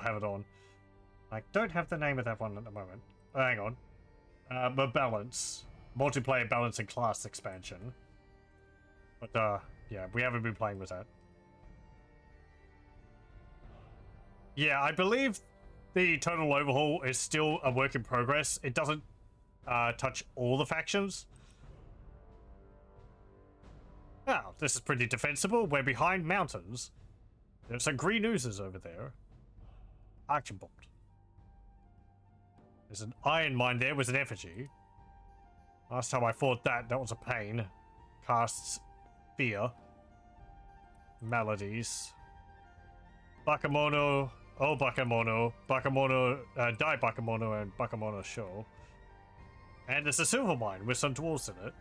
have it on. I don't have the name of that one at the moment. Hang on. But balance. Multiplayer balance and class expansion. But yeah, we haven't been playing with that. Yeah, I believe the total overhaul is still a work in progress. It doesn't touch all the factions. Oh, this is pretty defensible. We're behind mountains. There's some green oozes over there. Archibald. There's an iron mine there with an effigy. Last time I fought that was a pain. Casts fear. Maladies. Bakemono. Oh, Bakemono. Bakemono. Die Bakemono and Bakemono Show. And there's a silver mine with some dwarves in it.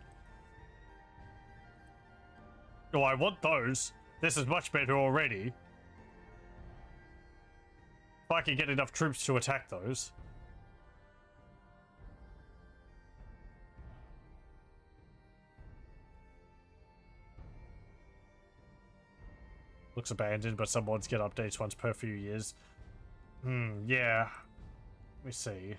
Oh, I want those. This is much better already. If I can get enough troops to attack those. Looks abandoned, but some mods get updates once per few years. Yeah. Let me see.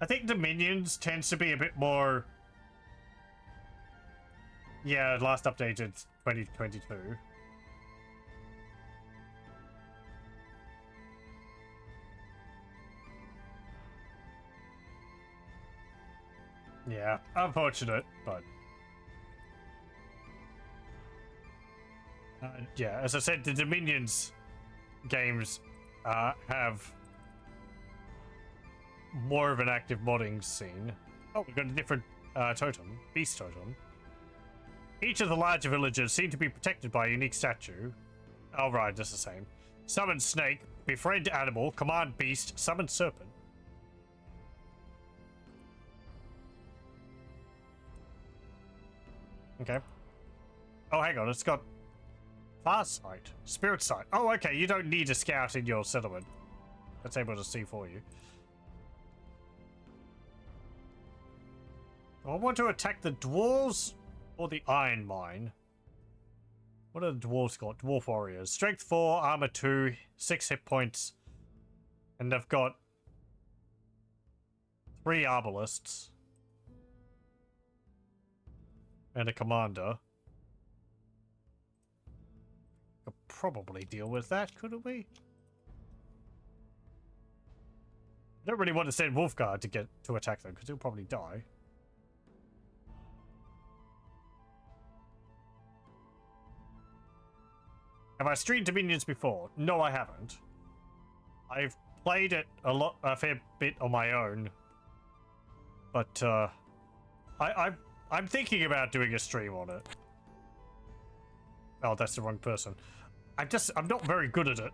I think Dominions tends to be a bit more... Yeah, last updated 2022. Yeah, unfortunate, but yeah, as I said, the Dominions games have more of an active modding scene. Oh, we've got a different totem, beast totem. Each of the larger villages seem to be protected by a unique statue. Oh, right, just the same. Summon snake, befriend animal, command beast, summon serpent. Okay. Oh, hang on, it's got far sight, spirit sight. Oh, okay, you don't need a scout in your settlement. That's able to see for you. I want to attack the dwarves or the iron mine. What are the dwarves got? Dwarf warriors. Strength 4, armor 2, 6 hit points. And they've got 3 arbalists. And a commander. Could probably deal with that, couldn't we? I don't really want to send Wolfguard to attack them, because he'll probably die. Have I streamed Dominions before? No, I haven't. I've played it a fair bit on my own, but I'm thinking about doing a stream on it. Oh, that's the wrong person. I'm not very good at it.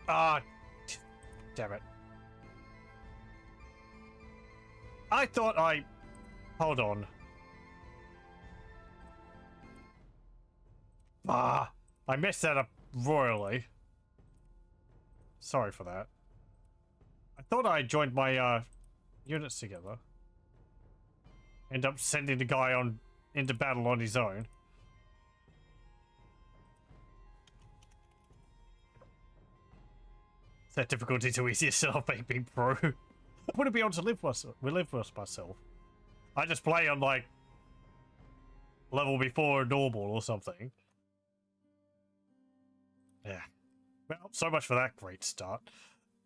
Ah, damn it. I thought hold on. Ah, I messed that up royally. Sorry for that. I thought I joined my units together. End up sending the guy into battle on his own. Set difficulty to easier self being pro. I wouldn't be able to live with myself. I just play on like level before normal or something. Yeah. Well, so much for that great start.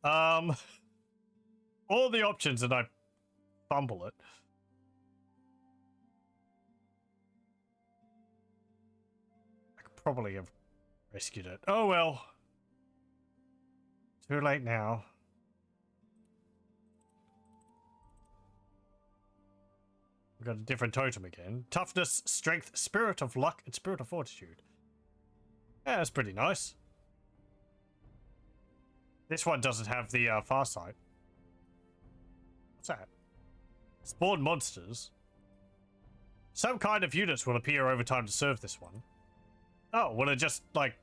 All the options and I fumble it. I could probably have rescued it. Oh well. Too late now. We've got a different totem again. Toughness, strength, spirit of luck, and spirit of fortitude. Yeah, that's pretty nice. This one doesn't have the far sight. What's that? Spawn monsters. Some kind of units will appear over time to serve this one. Oh, will it just, like,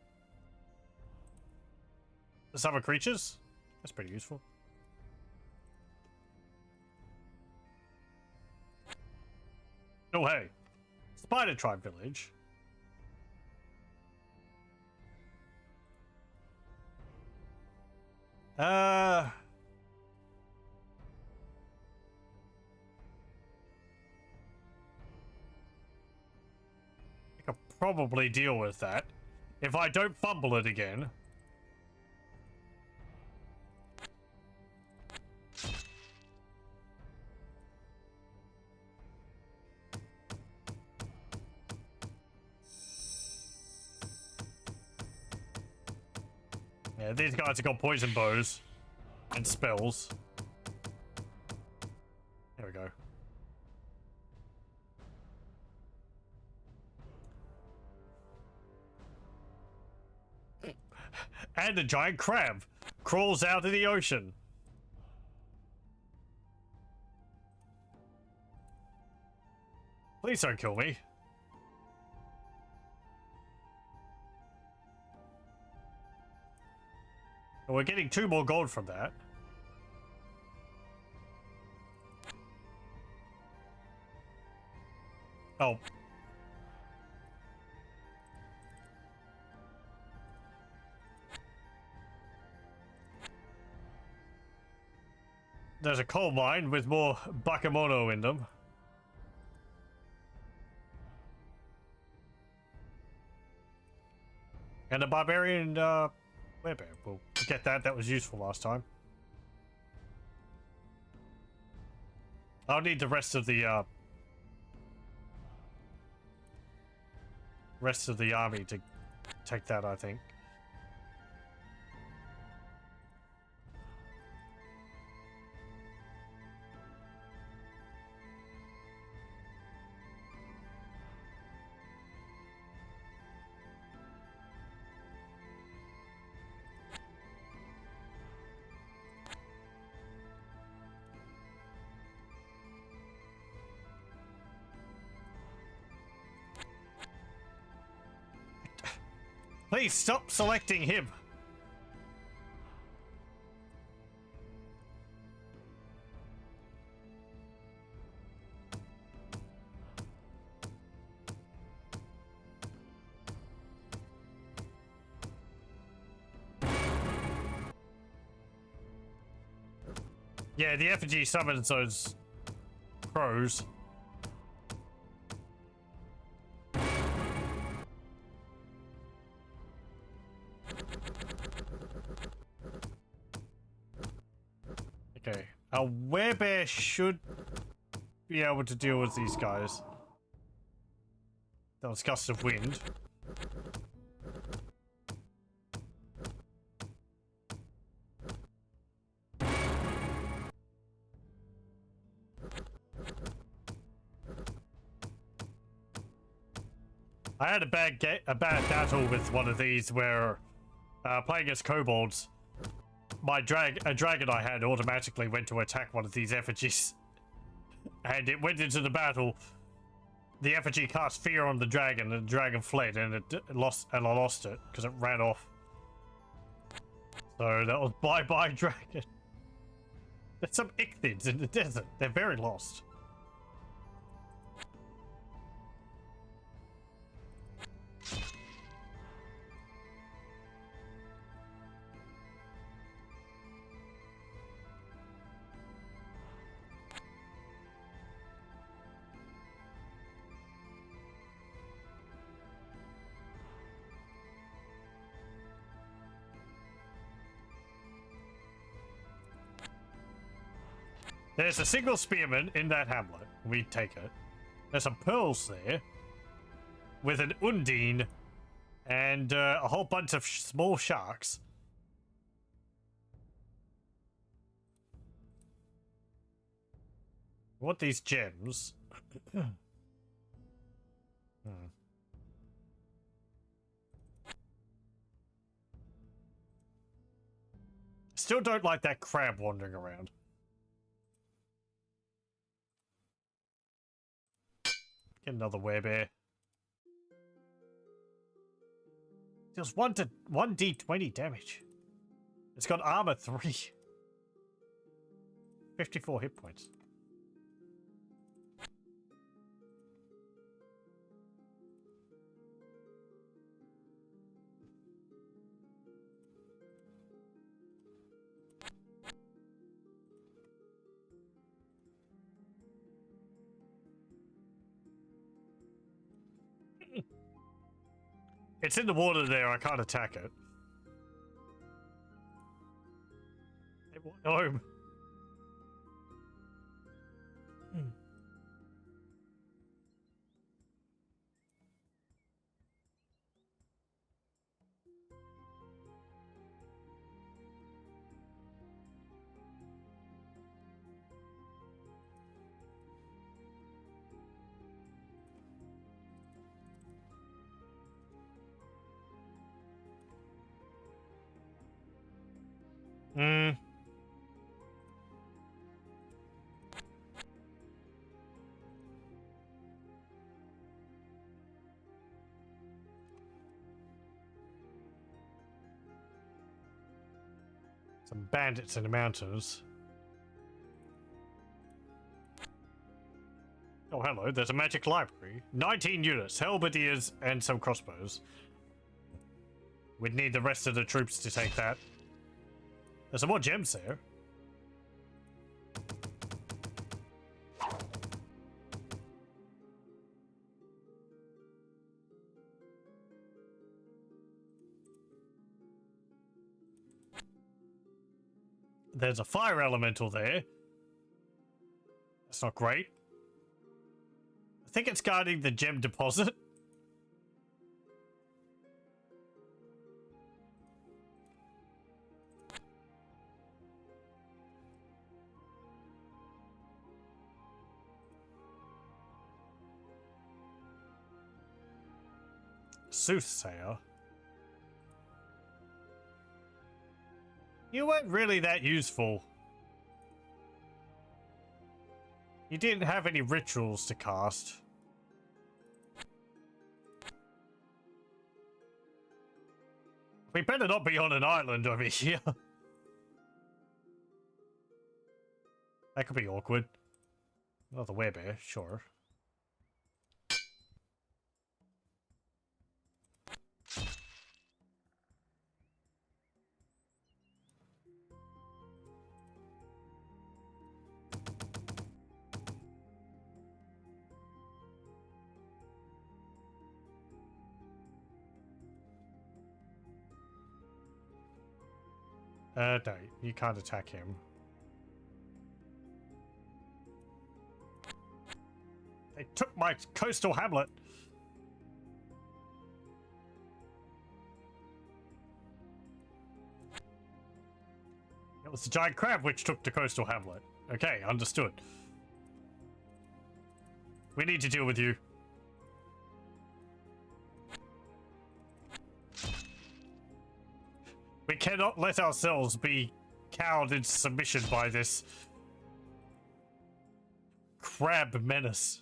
summon creatures? That's pretty useful. Oh, hey. Spider Tribe Village. I could probably deal with that if I don't fumble it again. Yeah, these guys have got poison bows and spells. There we go. And a giant crab crawls out of the ocean. Please don't kill me. We're getting 2 more gold from that. Oh. There's a coal mine with more bakemono in them. And a barbarian Werebear. We'll get that. That was useful last time. I'll need the rest of the army to take that, I think. Please stop selecting him. Yeah, the effigy summons those crows. Okay, our werebear should be able to deal with these guys. That was gust of wind. I had a bad battle with one of these where playing as kobolds, a dragon I had automatically went to attack one of these effigies. And it went into the battle. The effigy cast fear on the dragon, and the dragon fled, and I lost it because it ran off. So that was bye-bye dragon. There's some ichthyds in the desert. They're very lost. There's a single spearman in that hamlet. We take it. There's some pearls there. With an undine. And a whole bunch of small sharks. I want these gems. Still don't like that crab wandering around. Get another werebear. Deals 1d20 damage. It's got armor 3. 54 hit points. It's in the water there, I can't attack it. It won't go home. Some bandits in the mountains. Oh, hello. There's a magic library. 19 units, halberdiers, and some crossbows. We'd need the rest of the troops to take that. There's some more gems there. there's a fire elemental there. That's not great. I think it's guarding the gem deposit. Soothsayer. You weren't really that useful. You didn't have any rituals to cast. We better not be on an island over here. That could be awkward. Not the werebear, sure. No, you can't attack him. They took my coastal hamlet. It was the giant crab which took the coastal hamlet. Okay, understood. We need to deal with you. We cannot let ourselves be cowed into submission by this crab menace.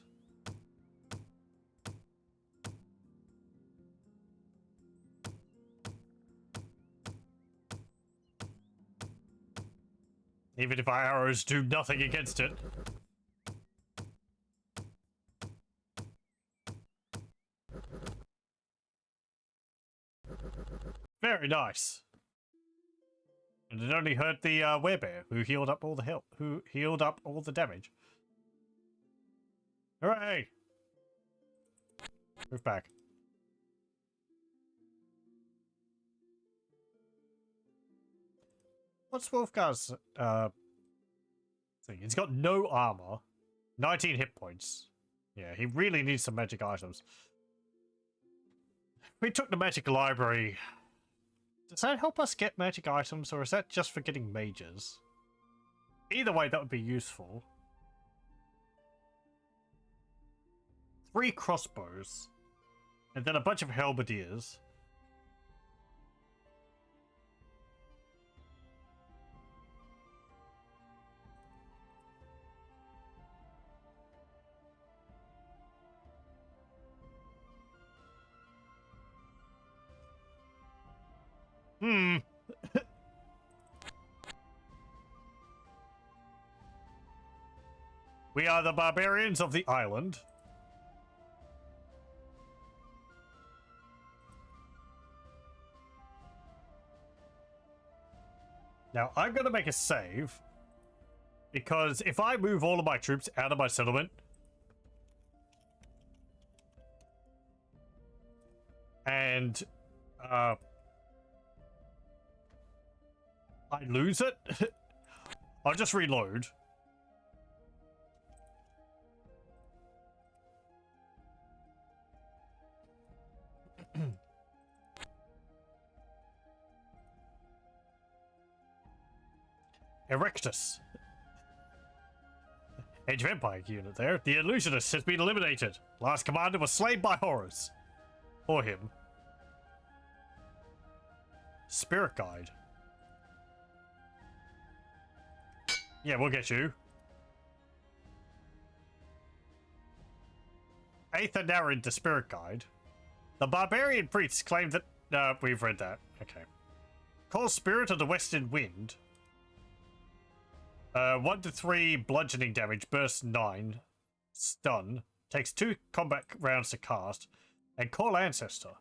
Even if our arrows do nothing against it. Very nice. And it only hurt the werebear, who healed up all the damage. Hooray! Move back. What's Wolfgar's thing? He's got no armor, 19 hit points. Yeah, he really needs some magic items. We took the magic library. Does that help us get magic items, or is that just for getting mages? Either way, that would be useful. 3 crossbows. And then a bunch of halberdiers. We are the barbarians of the island. Now, I'm going to make a save. Because if I move all of my troops out of my settlement... and... I lose it? I'll just reload. Erectus. Age of Empire unit there. The illusionist has been eliminated. Last commander was slain by horrors. Or him. Spirit guide. Yeah, we'll get you. Aether Narin to Spirit Guide. The Barbarian priests claim that... we've read that. Okay. Call Spirit of the Western Wind. 1 to 3 bludgeoning damage, burst 9. Stun. Takes 2 combat rounds to cast. And Call Ancestor.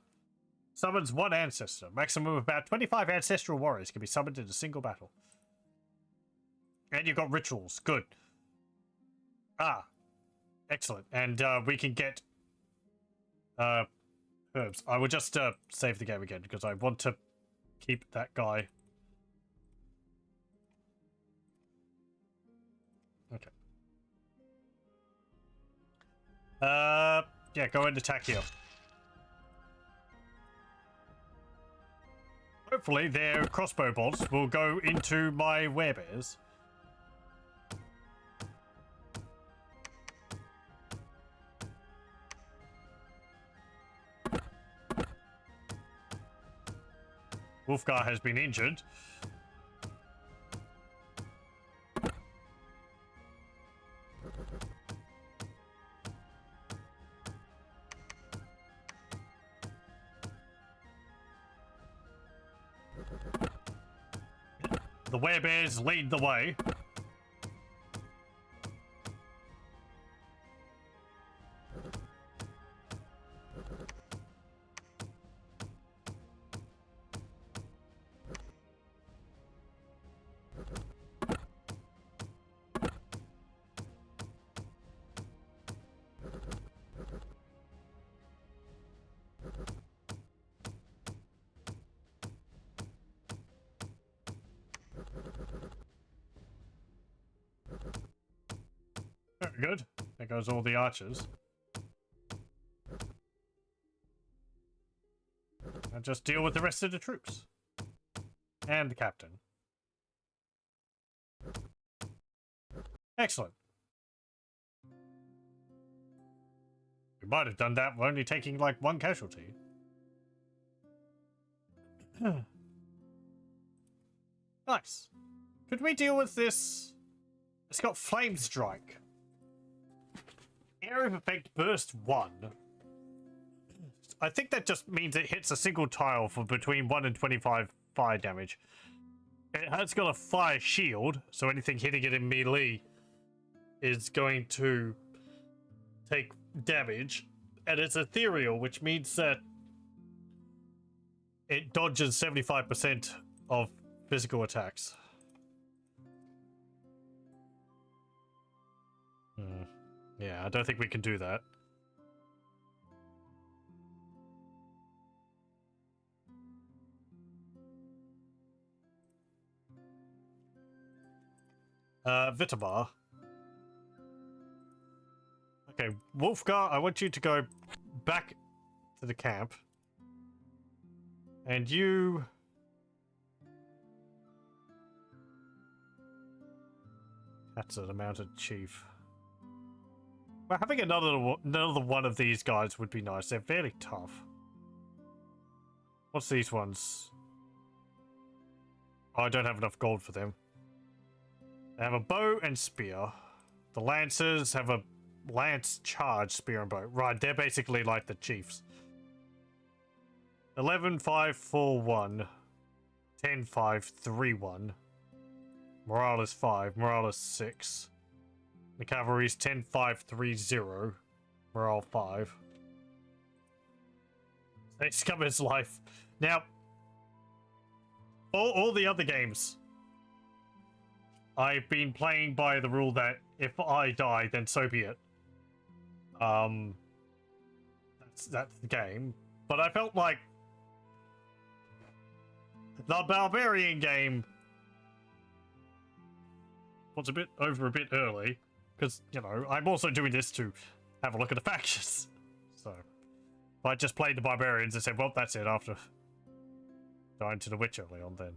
Summons 1 Ancestor. Maximum of about 25 Ancestral Warriors can be summoned in a single battle. And you've got rituals. Good. Ah. Excellent. And we can get herbs. I will just save the game again because I want to keep that guy. Yeah, go and attack here. Hopefully their crossbow bolts will go into my werebears. Wolfgar has been injured. The werebears lead the way. Very good. There goes all the archers. And just deal with the rest of the troops. And the captain. Excellent. We might have done that with only taking like one casualty. Nice. Could we deal with this? It's got Flame Strike. Area of Effect Burst 1. I think that just means it hits a single tile for between 1 and 25 fire damage. It has got a fire shield, so anything hitting it in melee is going to take damage. And it's ethereal, which means that it dodges 75% of physical attacks. Yeah, I don't think we can do that. Vitamar. Okay, Wolfgar, I want you to go back to the camp. And you... That's an mounted chief. Well, having another one of these guys would be nice. They're fairly tough. What's these ones? Oh, I don't have enough gold for them. They have a bow and spear. The lancers have a lance charge, spear and bow. Right, they're basically like the chiefs. 11, 5, 4, 1. 10, 5, 3, 1. Morale is 5. Morale is 6. The cavalry's 10, 5, 3, 0. Morale 5. They scum his life. Now, all the other games, I've been playing by the rule that if I die, then so be it. That's the game. But I felt like the Barbarian game was a bit early. Because, you know, I'm also doing this to have a look at the factions. So, if I just played the Barbarians and said, well, that's it after dying to the Witch early on then.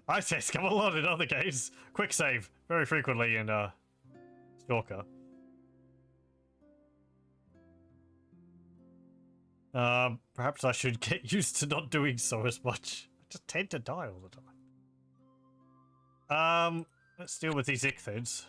I say scum a lot in other games. Quick save, very frequently in Stalker. Perhaps I should get used to not doing so as much. I just tend to die all the time. Let's deal with these ichthids.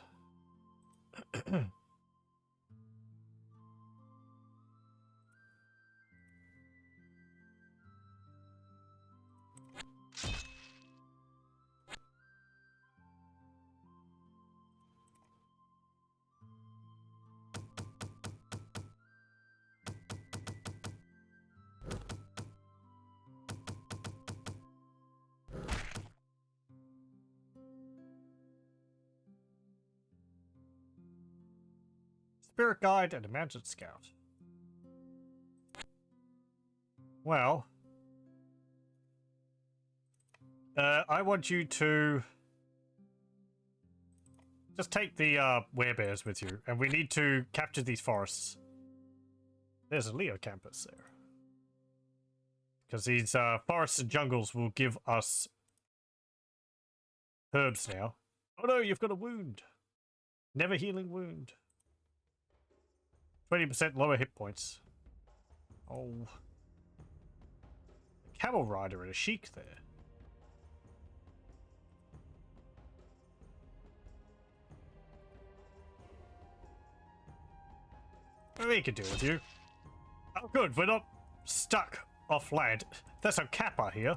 Spirit Guide and a Mounted Scout. Well, I want you to Just take the werebears with you, and we need to capture these forests. There's a Leo campus there. Because these forests and jungles will give us herbs now. Oh no, you've got a wound. Never healing wound. 20% lower hit points. Oh. Camel rider and a sheik there. We can deal with you. Oh good, we're not stuck off land. There's a kappa here.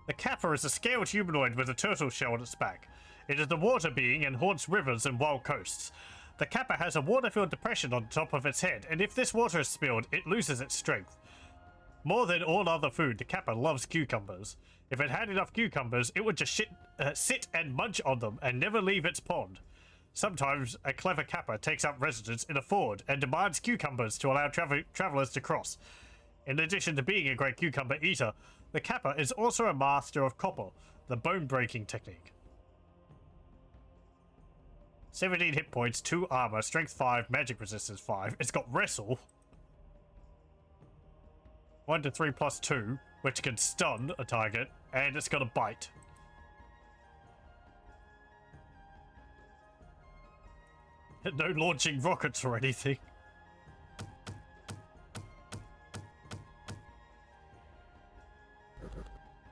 The kappa is a scaled humanoid with a turtle shell on its back. It is a water being and haunts rivers and wild coasts. The kappa has a water-filled depression on top of its head, and if this water is spilled, it loses its strength. More than all other food, the kappa loves cucumbers. If it had enough cucumbers, it would just sit and munch on them and never leave its pond. Sometimes, a clever kappa takes up residence in a ford and demands cucumbers to allow travelers to cross. In addition to being a great cucumber eater, the kappa is also a master of copper, the bone-breaking technique. 17 hit points, 2 armor, strength 5, magic resistance 5. It's got wrestle. 1 to 3 plus 2, which can stun a target, and it's got a bite. No launching rockets or anything.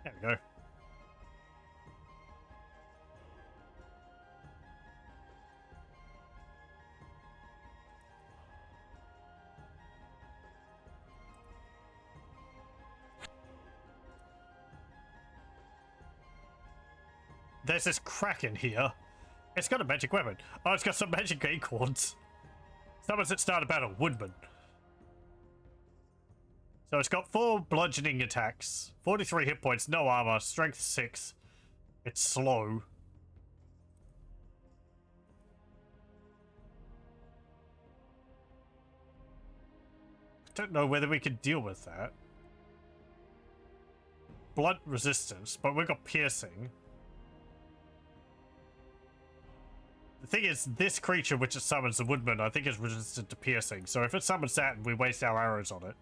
There we go. There's this kraken here. It's got a magic weapon. Oh, it's got some magic acorns. Summons at start of battle. Woodman. So it's got 4 bludgeoning attacks. 43 hit points. No armor. Strength 6. It's slow. I don't know whether we can deal with that. Blunt resistance, but we've got piercing. The thing is, this creature which it summons, the Woodman, I think is resistant to piercing. So if it summons that, we waste our arrows on it.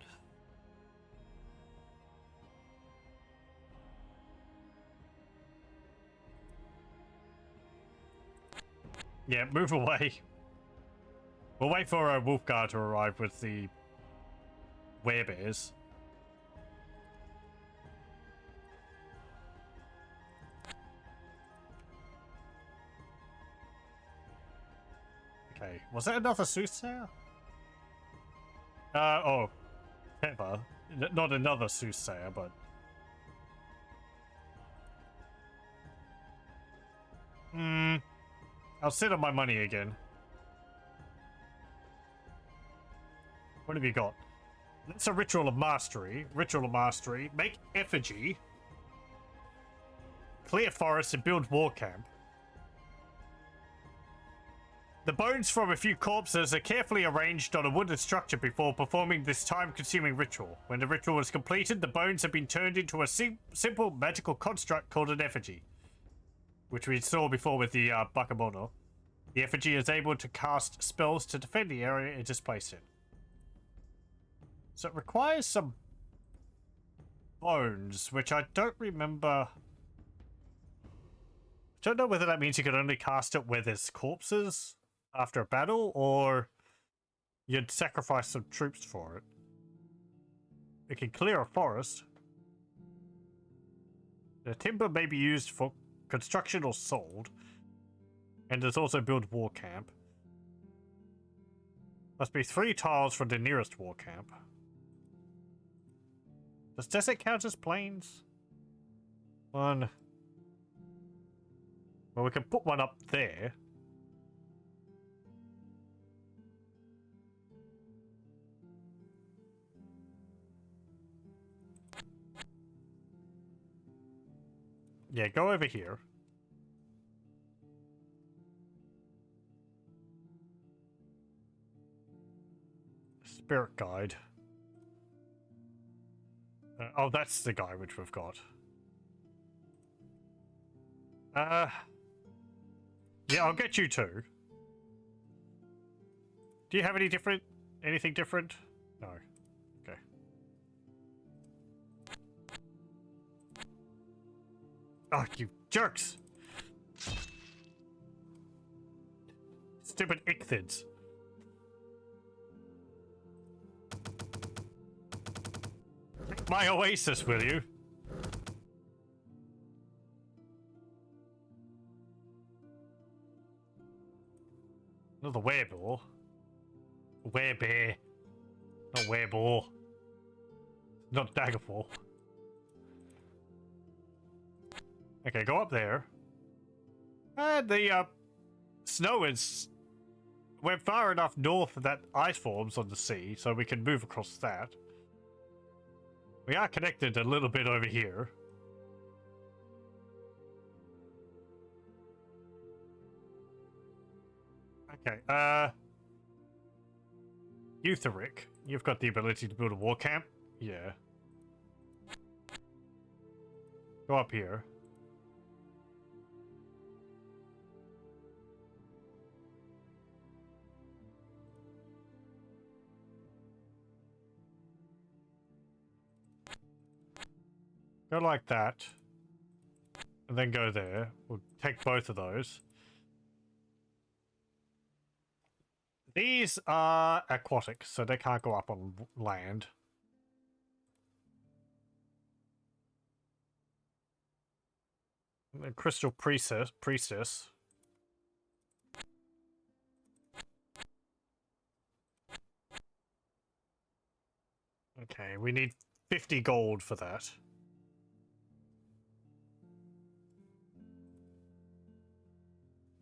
Yeah, move away. We'll wait for a Wolfguard to arrive with the werebears. Okay, was that another soothsayer? Oh, Pepper. Not another soothsayer, but... I'll sit on my money again. What have you got? That's a Ritual of Mastery. Ritual of Mastery. Make effigy. Clear forest and build war camp. The bones from a few corpses are carefully arranged on a wooden structure before performing this time-consuming ritual. When the ritual is completed, the bones have been turned into a simple magical construct called an effigy, which we saw before with the Bakemono. The effigy is able to cast spells to defend the area it is placed in. So it requires some bones, which I don't remember. I don't know whether that means you can only cast it where there's corpses after a battle, or you'd sacrifice some troops for it. It can clear a forest. The timber may be used for construction or sold. And there's also build war camp. Must be 3 tiles from the nearest war camp. Does desert count as plains? 1. Well, we can put one up there. Yeah, go over here. Spirit guide. Oh, that's the guy which we've got. Yeah, I'll get you two. Do you have anything different? No. Okay. Oh, you jerks! Stupid ichthids. My oasis, will you? Another wereball. Werebear. Not wereball. Not daggerfall. Okay, go up there. And the snow is... We're far enough north that ice forms on the sea, so we can move across that. We are connected a little bit over here. Okay, Eutheric, you've got the ability to build a war camp? Yeah. Go up here. Go like that. And then go there. We'll take both of those. These are aquatic, so they can't go up on land. The Crystal Priestess. Okay, we need 50 gold for that.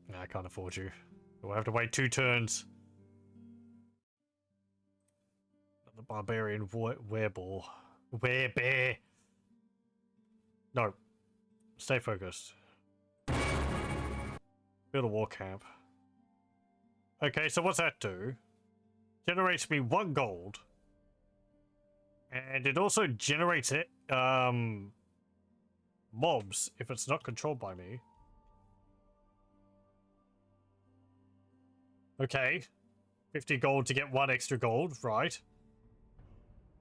No, I can't afford you. We'll have to wait 2 turns. The Barbarian Wereball. Werebear. No. Stay focused. Build a war camp. Okay, so what's that do? Generates me 1 gold. And it also generates it, mobs if it's not controlled by me. Okay. 50 gold to get 1 extra gold, right.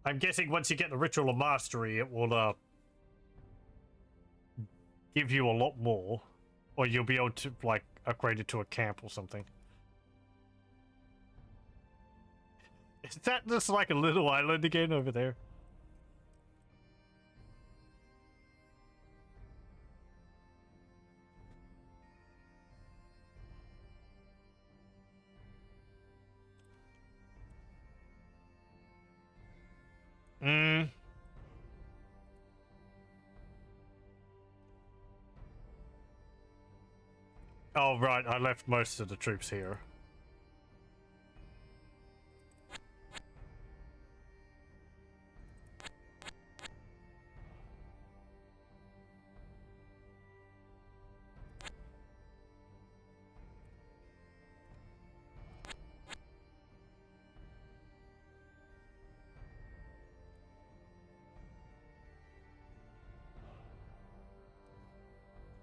I'm guessing once you get the Ritual of Mastery, it will, give you a lot more. Or you'll be able to, like, upgrade it to a camp or something. Is that just like a little island again over there? Hmm. Oh, right. I left most of the troops here.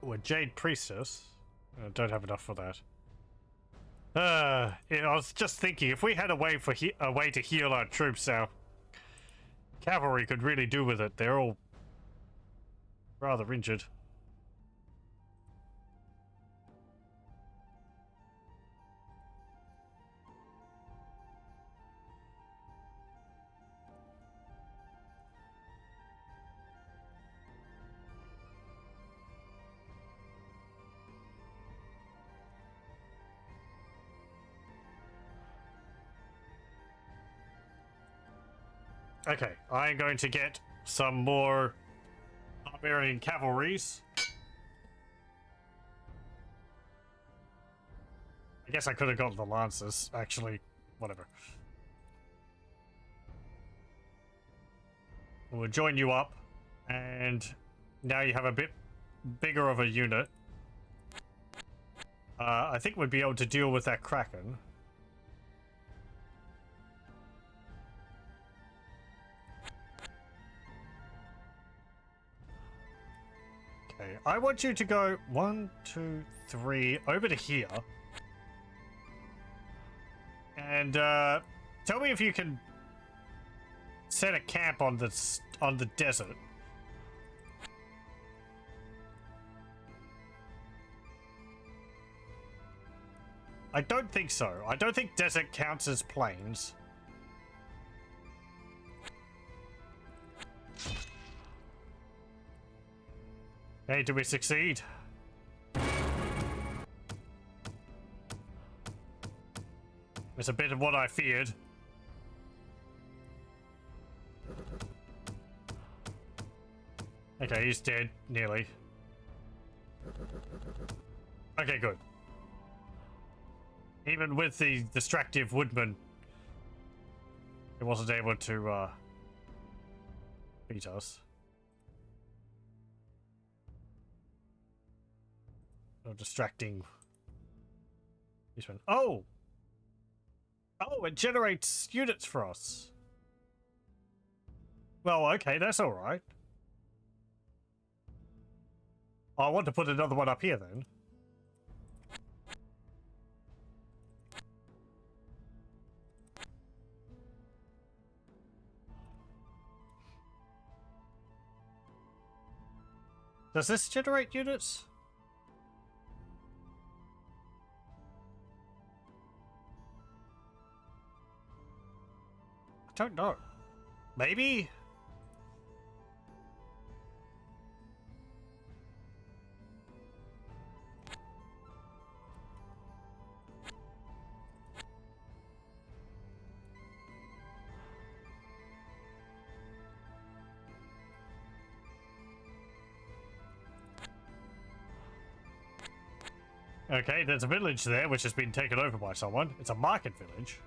Ooh, a Jade Priestess. I don't have enough for that. Yeah, I was just thinking, if we had a way to heal our troops, our cavalry could really do with it. They're all rather injured. Okay, I'm going to get some more Barbarian cavalries. I guess I could have gotten the Lancers, actually. Whatever. We'll join you up, and now you have a bit bigger of a unit. I think we'd be able to deal with that Kraken. Okay, I want you to go 1, 2, 3 over to here. And tell me if you can set a camp on the desert. I don't think so. I don't think desert counts as plains. Hey, do we succeed? It's a bit of what I feared. Okay, he's dead, nearly. Okay, good. Even with the distractive woodman, he wasn't able to beat us. No distracting. This one. Oh! Oh, it generates units for us. Well, okay, that's alright. I want to put another one up here then. Does this generate units? I don't know. Maybe? Okay, there's a village there which has been taken over by someone. It's a market village.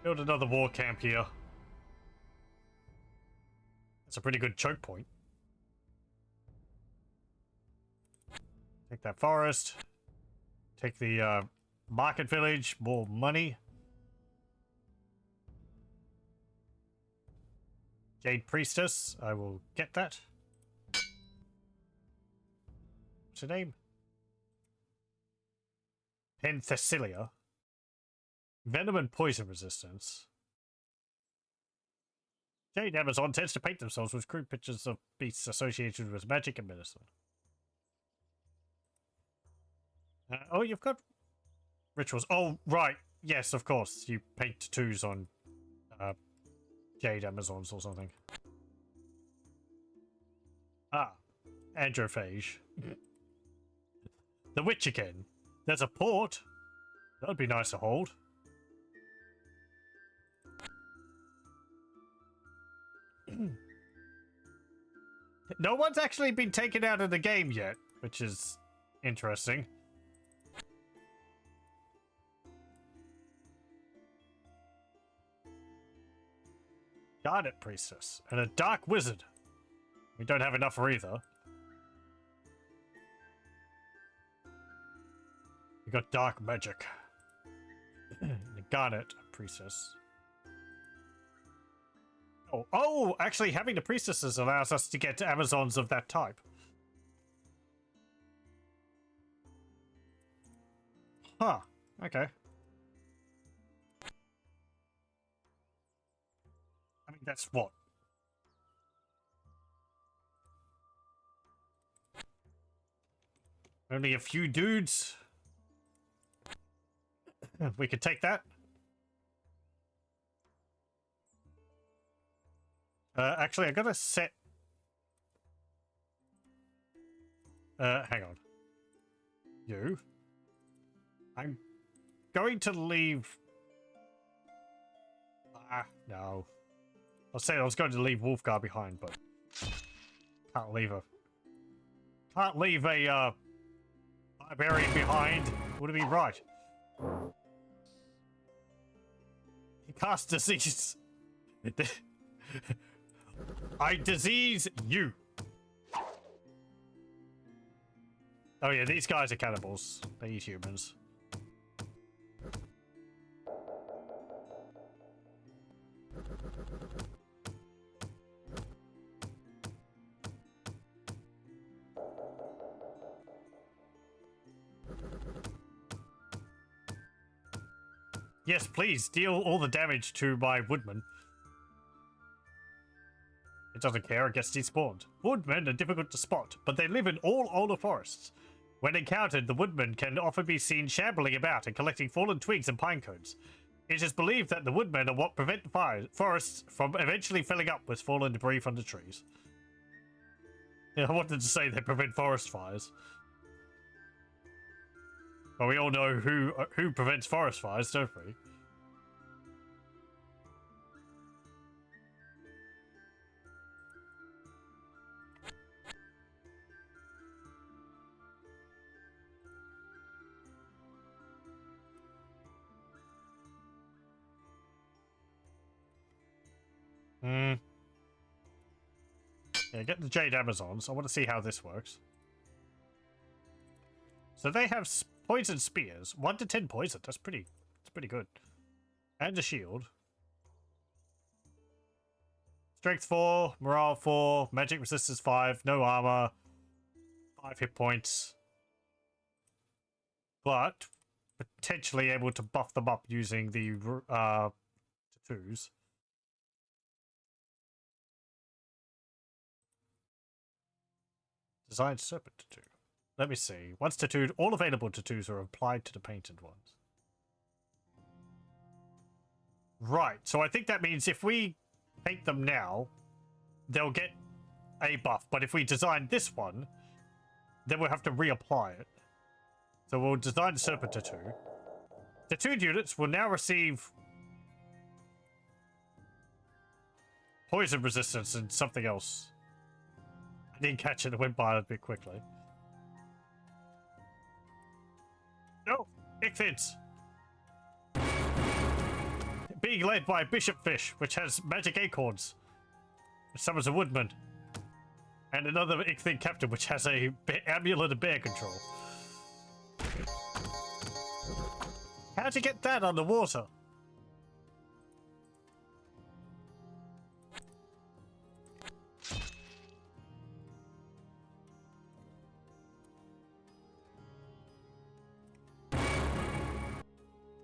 Build another war camp here. That's a pretty good choke point. Take that forest. Take the market village, more money. Jade Priestess, I will get that. What's her name? Penthesilia. Venom and poison resistance. Jade Amazon tends to paint themselves with crude pictures of beasts associated with magic and medicine. Oh, you've got rituals. Oh, right. Yes, of course. You paint tattoos on Jade Amazons or something. Ah, Androphage. The Witch again. There's a port. That would be nice to hold. No one's actually been taken out of the game yet, which is interesting. Garnet Priestess and a Dark Wizard. We don't have enough for either. We got Dark Magic. The Garnet Priestess. Oh, actually having the priestesses allows us to get Amazons of that type. Huh, okay. I mean, that's what? Only a few dudes. We could take that. Actually, I gotta set... hang on. You. I'm going to leave... Ah, no. I was going to leave Wolfgar behind, but... Can't leave a... Can't leave a, Barbarian behind. Would it be right? He casts disease. I disease you. Oh yeah, these guys are cannibals. They eat humans. Yes, please, deal all the damage to my woodman. It doesn't care, it gets despawned. Woodmen are difficult to spot, but they live in all older forests. When encountered, the woodmen can often be seen shambling about and collecting fallen twigs and pine cones. It is believed that the woodmen are what prevent forests from eventually filling up with fallen debris from the trees. Yeah, I wanted to say they prevent forest fires. But we all know who prevents forest fires, don't we? Hmm. Yeah, get the Jade Amazons. I want to see how this works. So they have poison spears. 1 to 10 poison. That's pretty good. And a shield. Strength 4, morale 4, magic resistance 5, no armor, 5 hit points. But potentially able to buff them up using the tattoos. Designed serpent tattoo. Let me see. Once tattooed, all available tattoos are applied to the painted ones. Right, so I think that means if we paint them now, they'll get a buff. But if we design this one, then we'll have to reapply it. So we'll design the serpent tattoo. Tattooed units will now receive poison resistance and something else. I didn't catch it, it went by a bit quickly. No! Ichthids! Being led by Bishop Fish, which has magic acorns. Which summons a woodman. And another Ichthid captain, which has a amulet of bear control. How'd you get that underwater?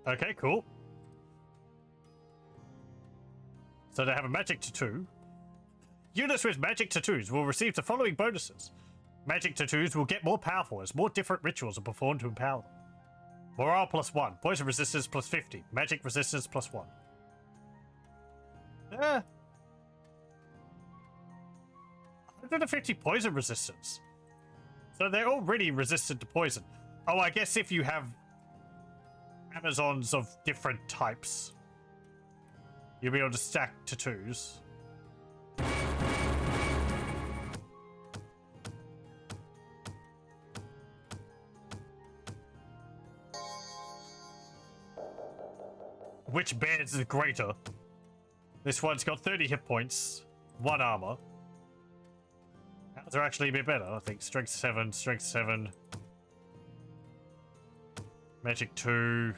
Okay, cool. So they have a magic tattoo. Units with magic tattoos will receive the following bonuses. Magic tattoos will get more powerful as more different rituals are performed to empower them. Morale +1, poison resistance +50, magic resistance +1. 150 poison resistance. So they're already resistant to poison. Oh, I guess if you have Amazons of different types, you'll be able to stack tattoos. Which bears is greater? This one's got 30 hit points, 1 armor. Ours are actually a bit better, I think. Strength 7, Strength 7. Magic 2.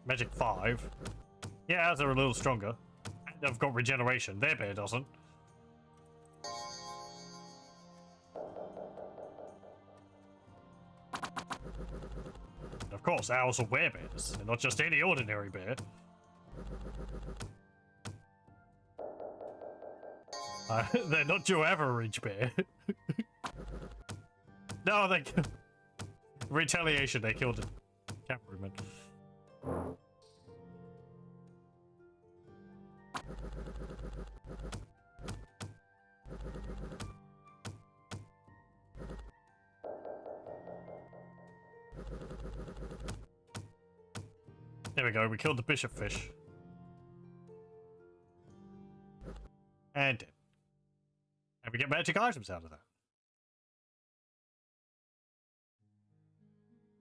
Magic 5. Yeah, ours are a little stronger. And I've got regeneration. Their bear doesn't. Of course, ours are werebears. They're not just any ordinary bear. They're not your average bear. No, they... Retaliation, they killed a cavalryman. There we go, we killed the bishop fish. And we get magic items out of that.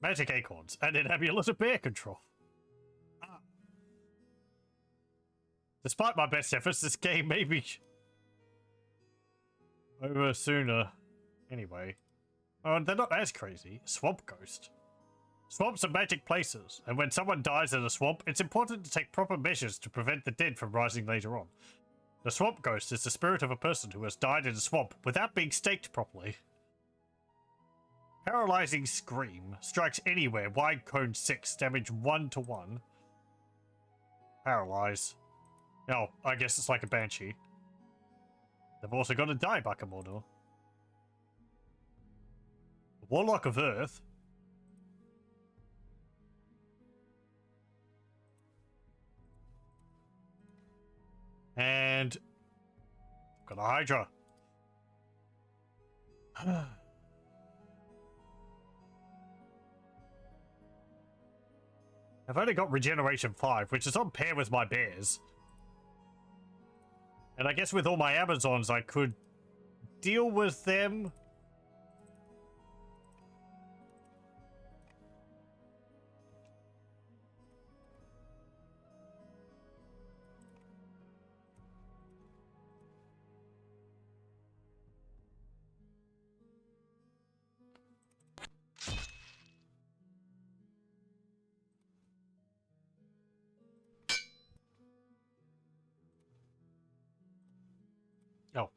Magic acorns and an amulet of bear control. Ah. Despite my best efforts, this game may be over sooner. Anyway. Oh, they're not as crazy. Swamp Ghost. Swamps are magic places, and when someone dies in a swamp, it's important to take proper measures to prevent the dead from rising later on. The Swamp Ghost is the spirit of a person who has died in a swamp without being staked properly. Paralyzing Scream. Strikes anywhere. Wide cone 6. Damage 1 to 1. Paralyze. Oh, I guess it's like a Banshee. They've also got a Die Bakamordo. Warlock of Earth. And got a Hydra. I've only got Regeneration 5, which is on pair with my bears. And I guess with all my Amazons, I could deal with them. Oh,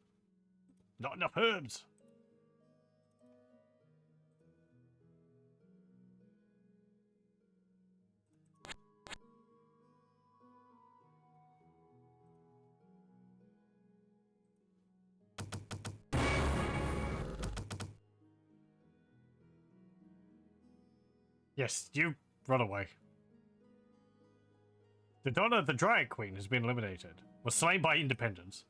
not enough herbs. Yes, you run away. The Donna, the Dryad Queen, has been eliminated. Was slain by independents.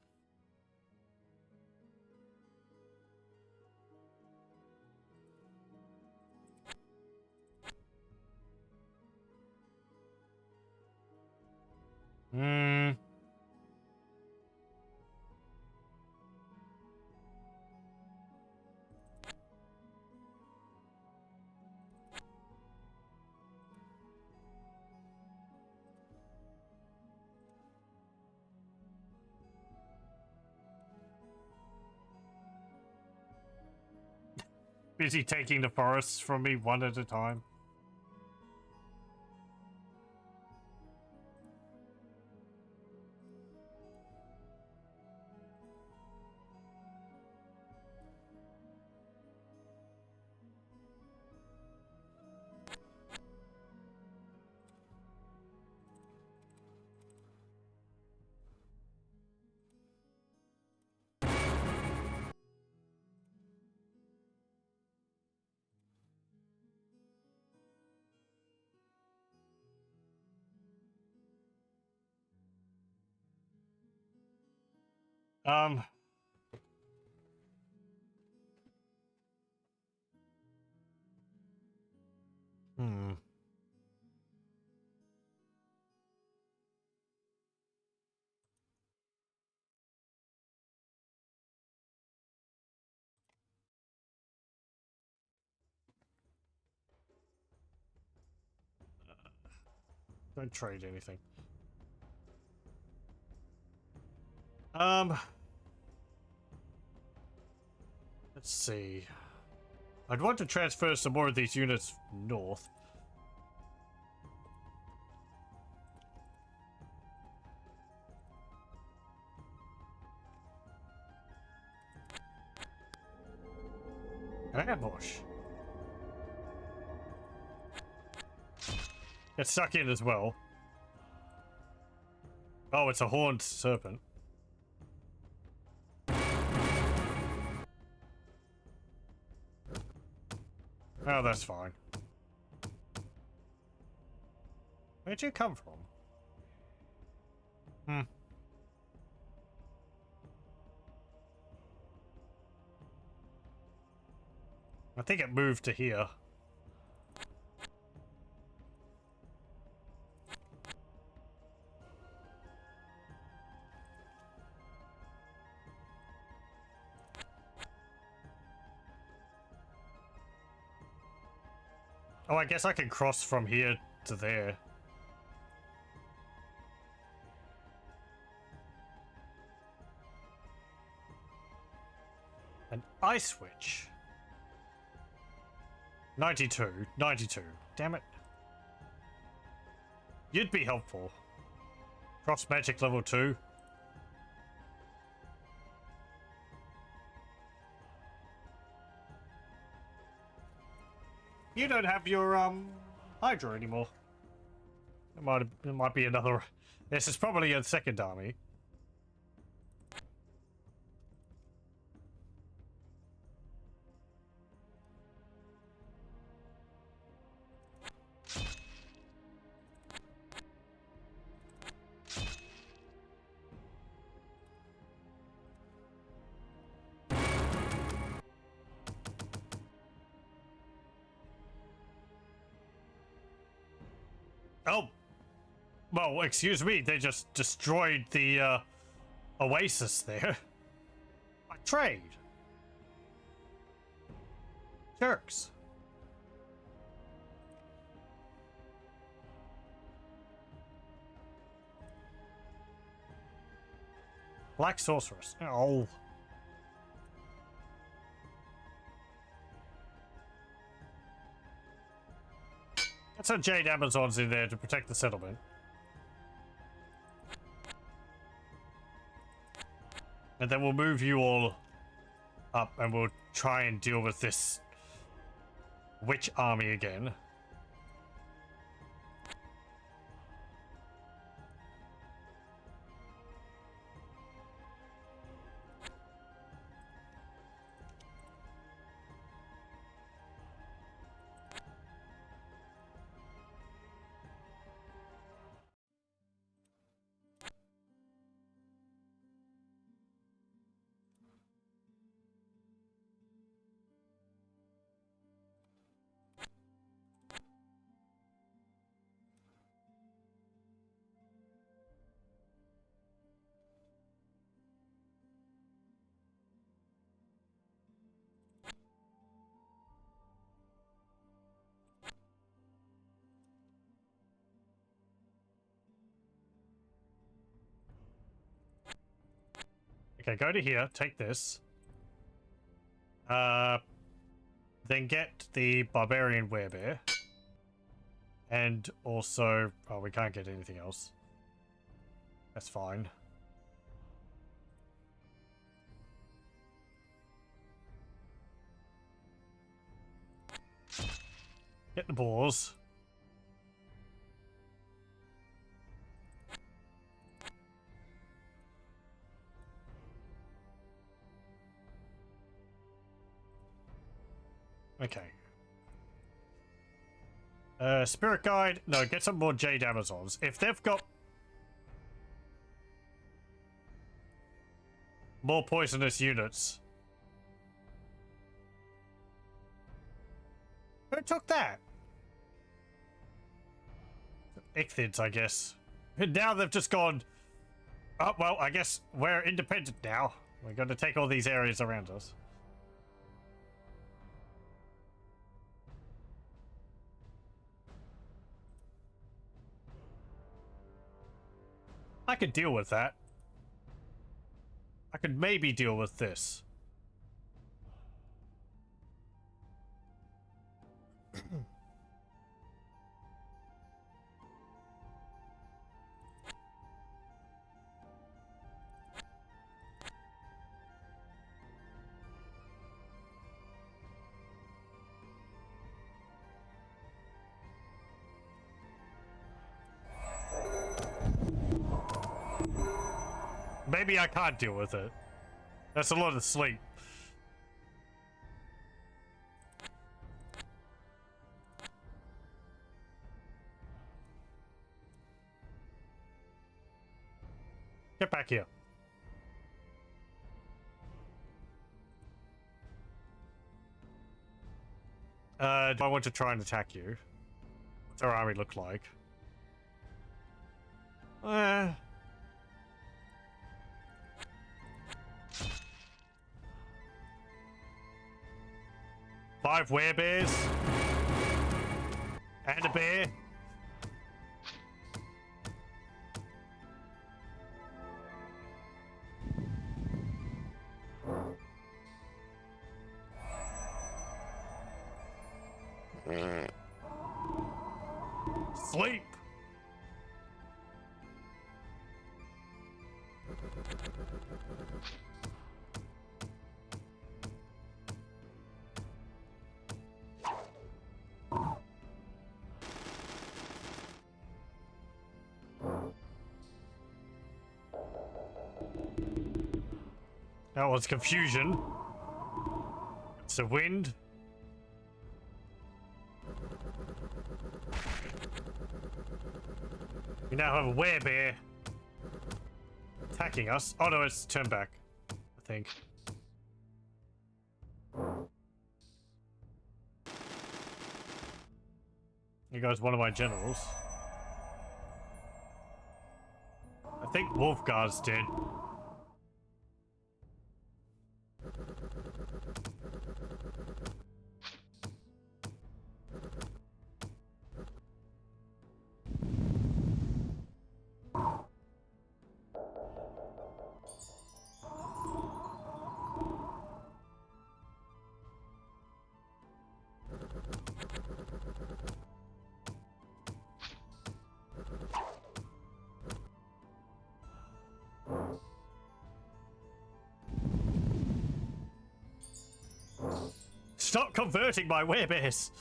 Hmm. Busy taking the forests from me one at a time. Um. Hmm. Don't trade anything. Let's see. I'd want to transfer some more of these units north. Ambush. Get stuck in as well. Oh, it's a horned serpent. Oh, that's fine. Where'd you come from? Hmm. I think it moved to here. Oh, I guess I can cross from here to there. An ice witch. 92. 92. Damn it. You'd be helpful. Cross magic level 2. You don't have your Hydra anymore. It might be another. This is probably a second army. Oh, well, excuse me. They just destroyed the oasis there. I trade. Jerks. Black sorceress. Oh. Get some Jade Amazons in there to protect the settlement. And then we'll move you all up and we'll try and deal with this witch army again. Okay, go to here, take this. Then get the Barbarian Werebear. And also... Oh, we can't get anything else. That's fine. Get the boars. Okay. Spirit Guide. No, get some more Jade Amazons. If they've got more poisonous units. Who took that? Ichthids, I guess. And now they've just gone, oh, well, I guess we're independent now. We're going to take all these areas around us. I could deal with that. I could maybe deal with this. Maybe I can't deal with it. That's a lot of sleep. Get back here. Do I want to try and attack you? What's our army look like? Five werebears. And a bear. Sleep! That was confusion. It's the wind. We now have a werebear attacking us. Oh no, it's turned back, I think. Here goes one of my generals. I think Wolfguard's dead. Stop converting my werebears!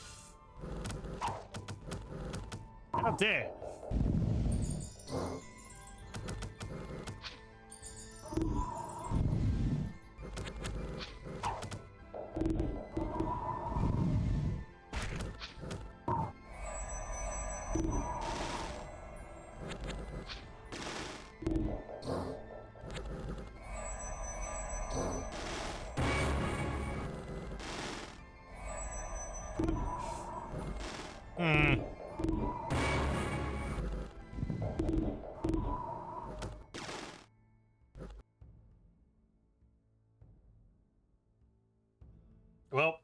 How dare! Well,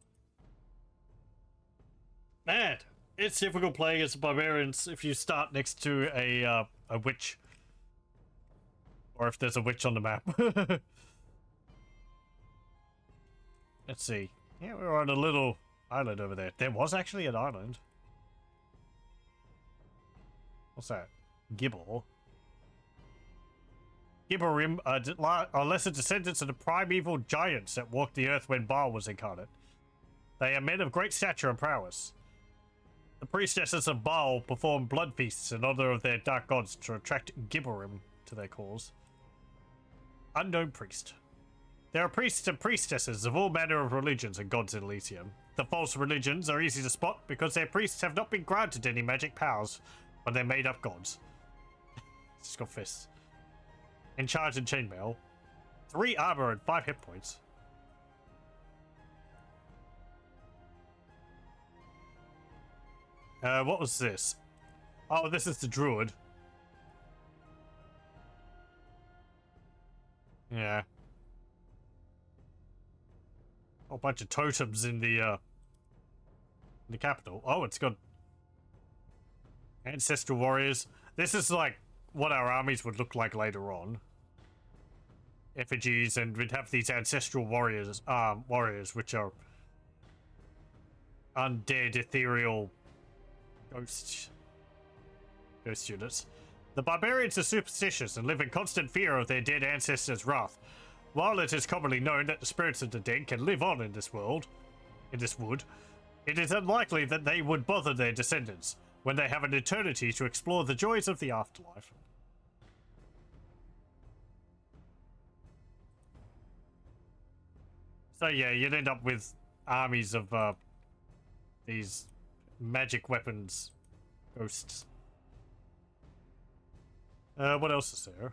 man, it's difficult playing as barbarians if you start next to a witch, or if there's a witch on the map. Let's see. Yeah, we're on a little island over there. There was actually an island. What's that? Gibble. Gibberim are lesser descendants of the primeval giants that walked the earth when Baal was incarnate. They are men of great stature and prowess. The priestesses of Baal perform blood feasts in honor of their dark gods to attract Gibberim to their cause. Unknown priest. There are priests and priestesses of all manner of religions and gods in Elysium. The false religions are easy to spot because their priests have not been granted any magic powers when they're made up gods. It's got fists. In charge and chainmail. 3 armor and 5 hit points. What was this? Oh, this is the druid. Yeah. A bunch of totems in the capital. Oh, it's got ancestral warriors. This is like what our armies would look like later on. Effigies, and we'd have these ancestral warriors, which are undead, ethereal ghost units. The barbarians are superstitious and live in constant fear of their dead ancestors' wrath. While it is commonly known that the spirits of the dead can live on in this wood, it is unlikely that they would bother their descendants when they have an eternity to explore the joys of the afterlife. So yeah, you'd end up with armies of these magic weapons ghosts. What else is there?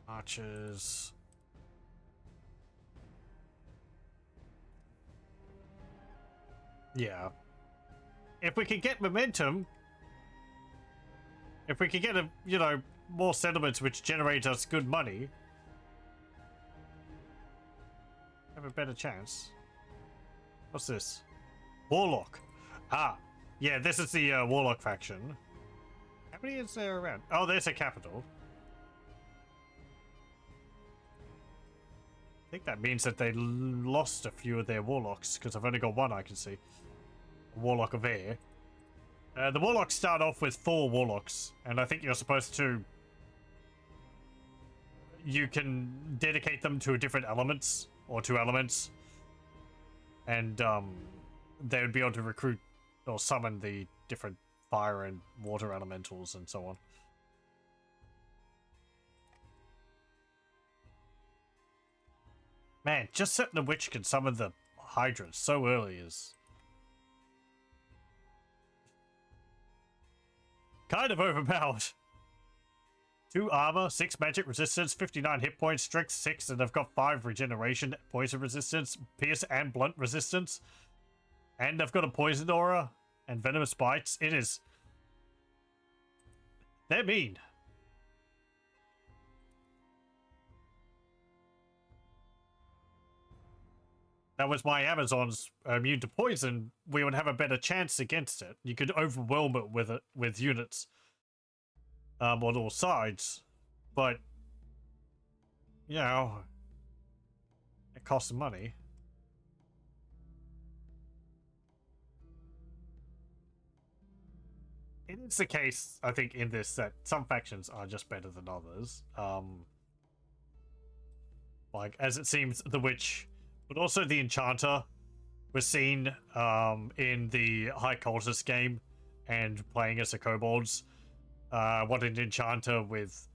Archers. Yeah. If we could get momentum, if we could get more settlements which generate us good money, have a better chance. What's this? Warlock. Ah, yeah, this is the Warlock faction. How many is there around? Oh, there's a capital. I think that means that they lost a few of their warlocks, because I've only got one I can see. Warlock of Air. The Warlocks start off with 4 Warlocks, and I think you're supposed to... You can dedicate them to different elements, or 2 elements, and they would be able to recruit or summon the different fire and water elementals and so on. Man, just setting the witch can summon the hydras so early is kind of overpowered. 2 armor, 6 magic resistance, 59 hit points, strength 6, and I've got 5 regeneration, poison resistance, pierce and blunt resistance. And I've got a poison aura and venomous bites. It is... They're mean. That was my Amazons immune to poison, we would have a better chance against it. You could overwhelm it with units on all sides, but you know, it costs money. It is the case, I think, in this that some factions are just better than others. Like, as it seems, the Witch, but also the Enchanter, was seen in the High Cultist game and playing as the Kobolds. What an Enchanter with...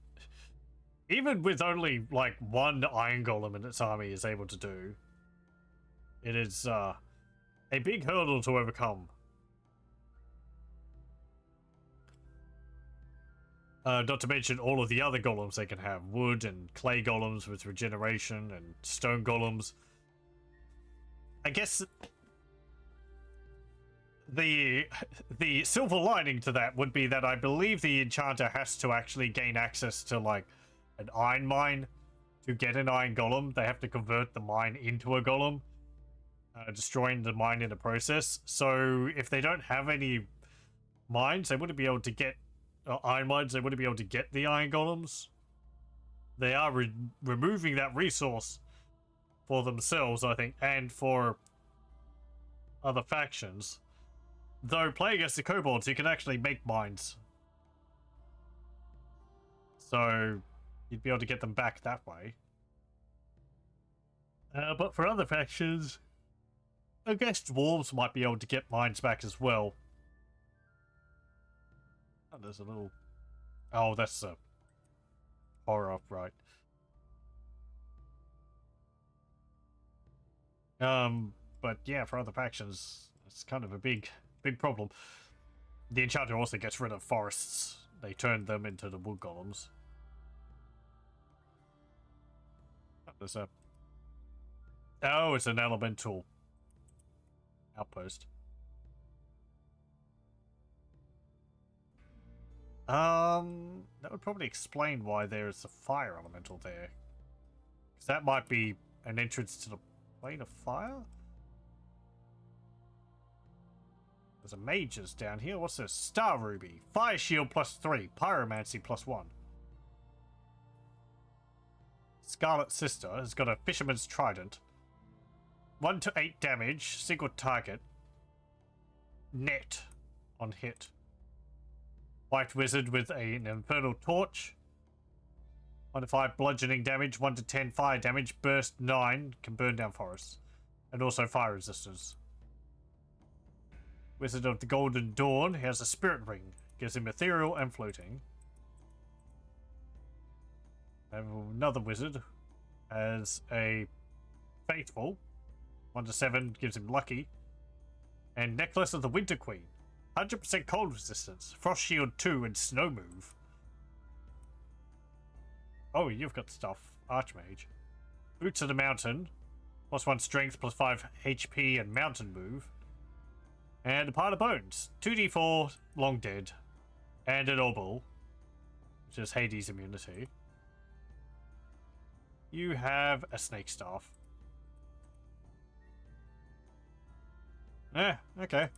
Even with only, like, 1 Iron Golem in its army is able to do. It is a big hurdle to overcome. Not to mention all of the other golems they can have. Wood and clay golems with regeneration and stone golems. I guess the silver lining to that would be that I believe the Enchanter has to actually gain access to, like, an iron mine to get an iron golem. They have to convert the mine into a golem, destroying the mine in the process. So if they don't have any mines, they wouldn't be able to get iron mines. They wouldn't be able to get the iron golems. They are removing that resource for themselves, I think, and for other factions. Though playing against the kobolds, you can actually make mines, so you'd be able to get them back that way. But for other factions, I guess dwarves might be able to get mines back as well. Oh, there's a little... Oh, that's a horror, right. But yeah, for other factions, it's kind of a big problem. The Enchanter also gets rid of forests. They turn them into the wood golems. Oh, there's a... Oh, it's an elemental outpost. That would probably explain why there's a fire elemental there. Because that might be an entrance to the plane of fire? There's a mages down here. What's this? Star Ruby. Fire Shield +3. Pyromancy +1. Scarlet Sister has got a Fisherman's Trident. 1 to 8 damage. Single target. Net on hit. White Wizard with an Infernal Torch. 1 to 5 bludgeoning damage. 1 to 10 fire damage. Burst 9. Can burn down forests. And also fire resistance. Wizard of the Golden Dawn has a Spirit Ring. Gives him ethereal and floating. And another wizard has a Faithful. 1 to 7 gives him lucky. And Necklace of the Winter Queen. 100% cold resistance. Frost Shield 2 and Snow Move. Oh, you've got stuff. Archmage. Boots of the Mountain. +1 strength, +5 HP and mountain move. And a Pile of Bones. 2d4 long dead. And an Obol, which is Hades immunity. You have a Snake Staff. Okay.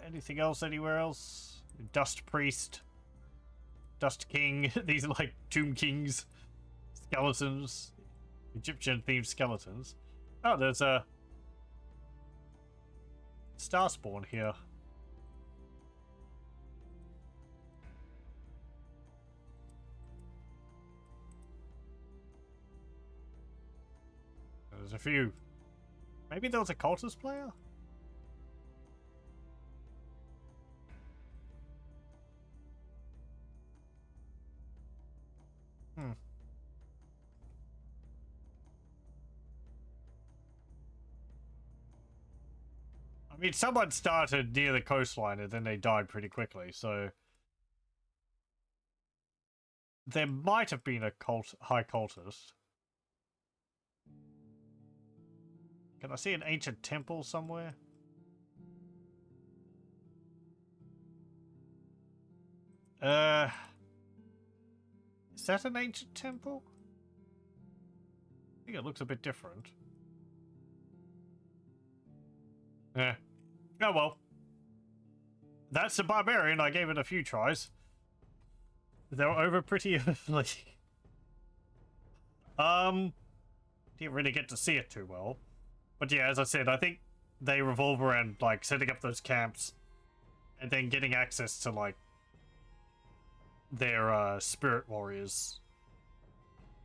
Anything else anywhere else? Dust Priest. Dust King. These are like Tomb Kings. Skeletons. Egyptian themed skeletons. Oh, there's a star spawn here. There's a few. Maybe there was a cultist player? Hmm. I mean, someone started near the coastline and then they died pretty quickly, so... There might have been a high cultist. Can I see an ancient temple somewhere? Is that an ancient temple? I think it looks a bit different. Yeah. Oh well. That's a barbarian. I gave it a few tries. They were over pretty early. Didn't really get to see it too well. But yeah, as I said, I think they revolve around like setting up those camps and then getting access to like their spirit warriors.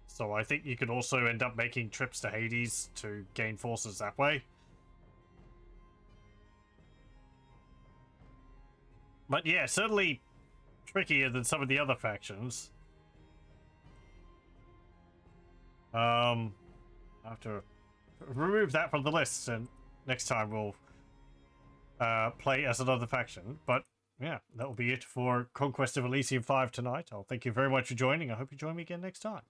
So I think you could also end up making trips to Hades to gain forces that way. But yeah, certainly trickier than some of the other factions. I have to remove that from the list, and next time we'll play as another faction. But yeah, that will be it for Conquest of Elysium 5 tonight. I'll thank you very much for joining. I hope you join me again next time.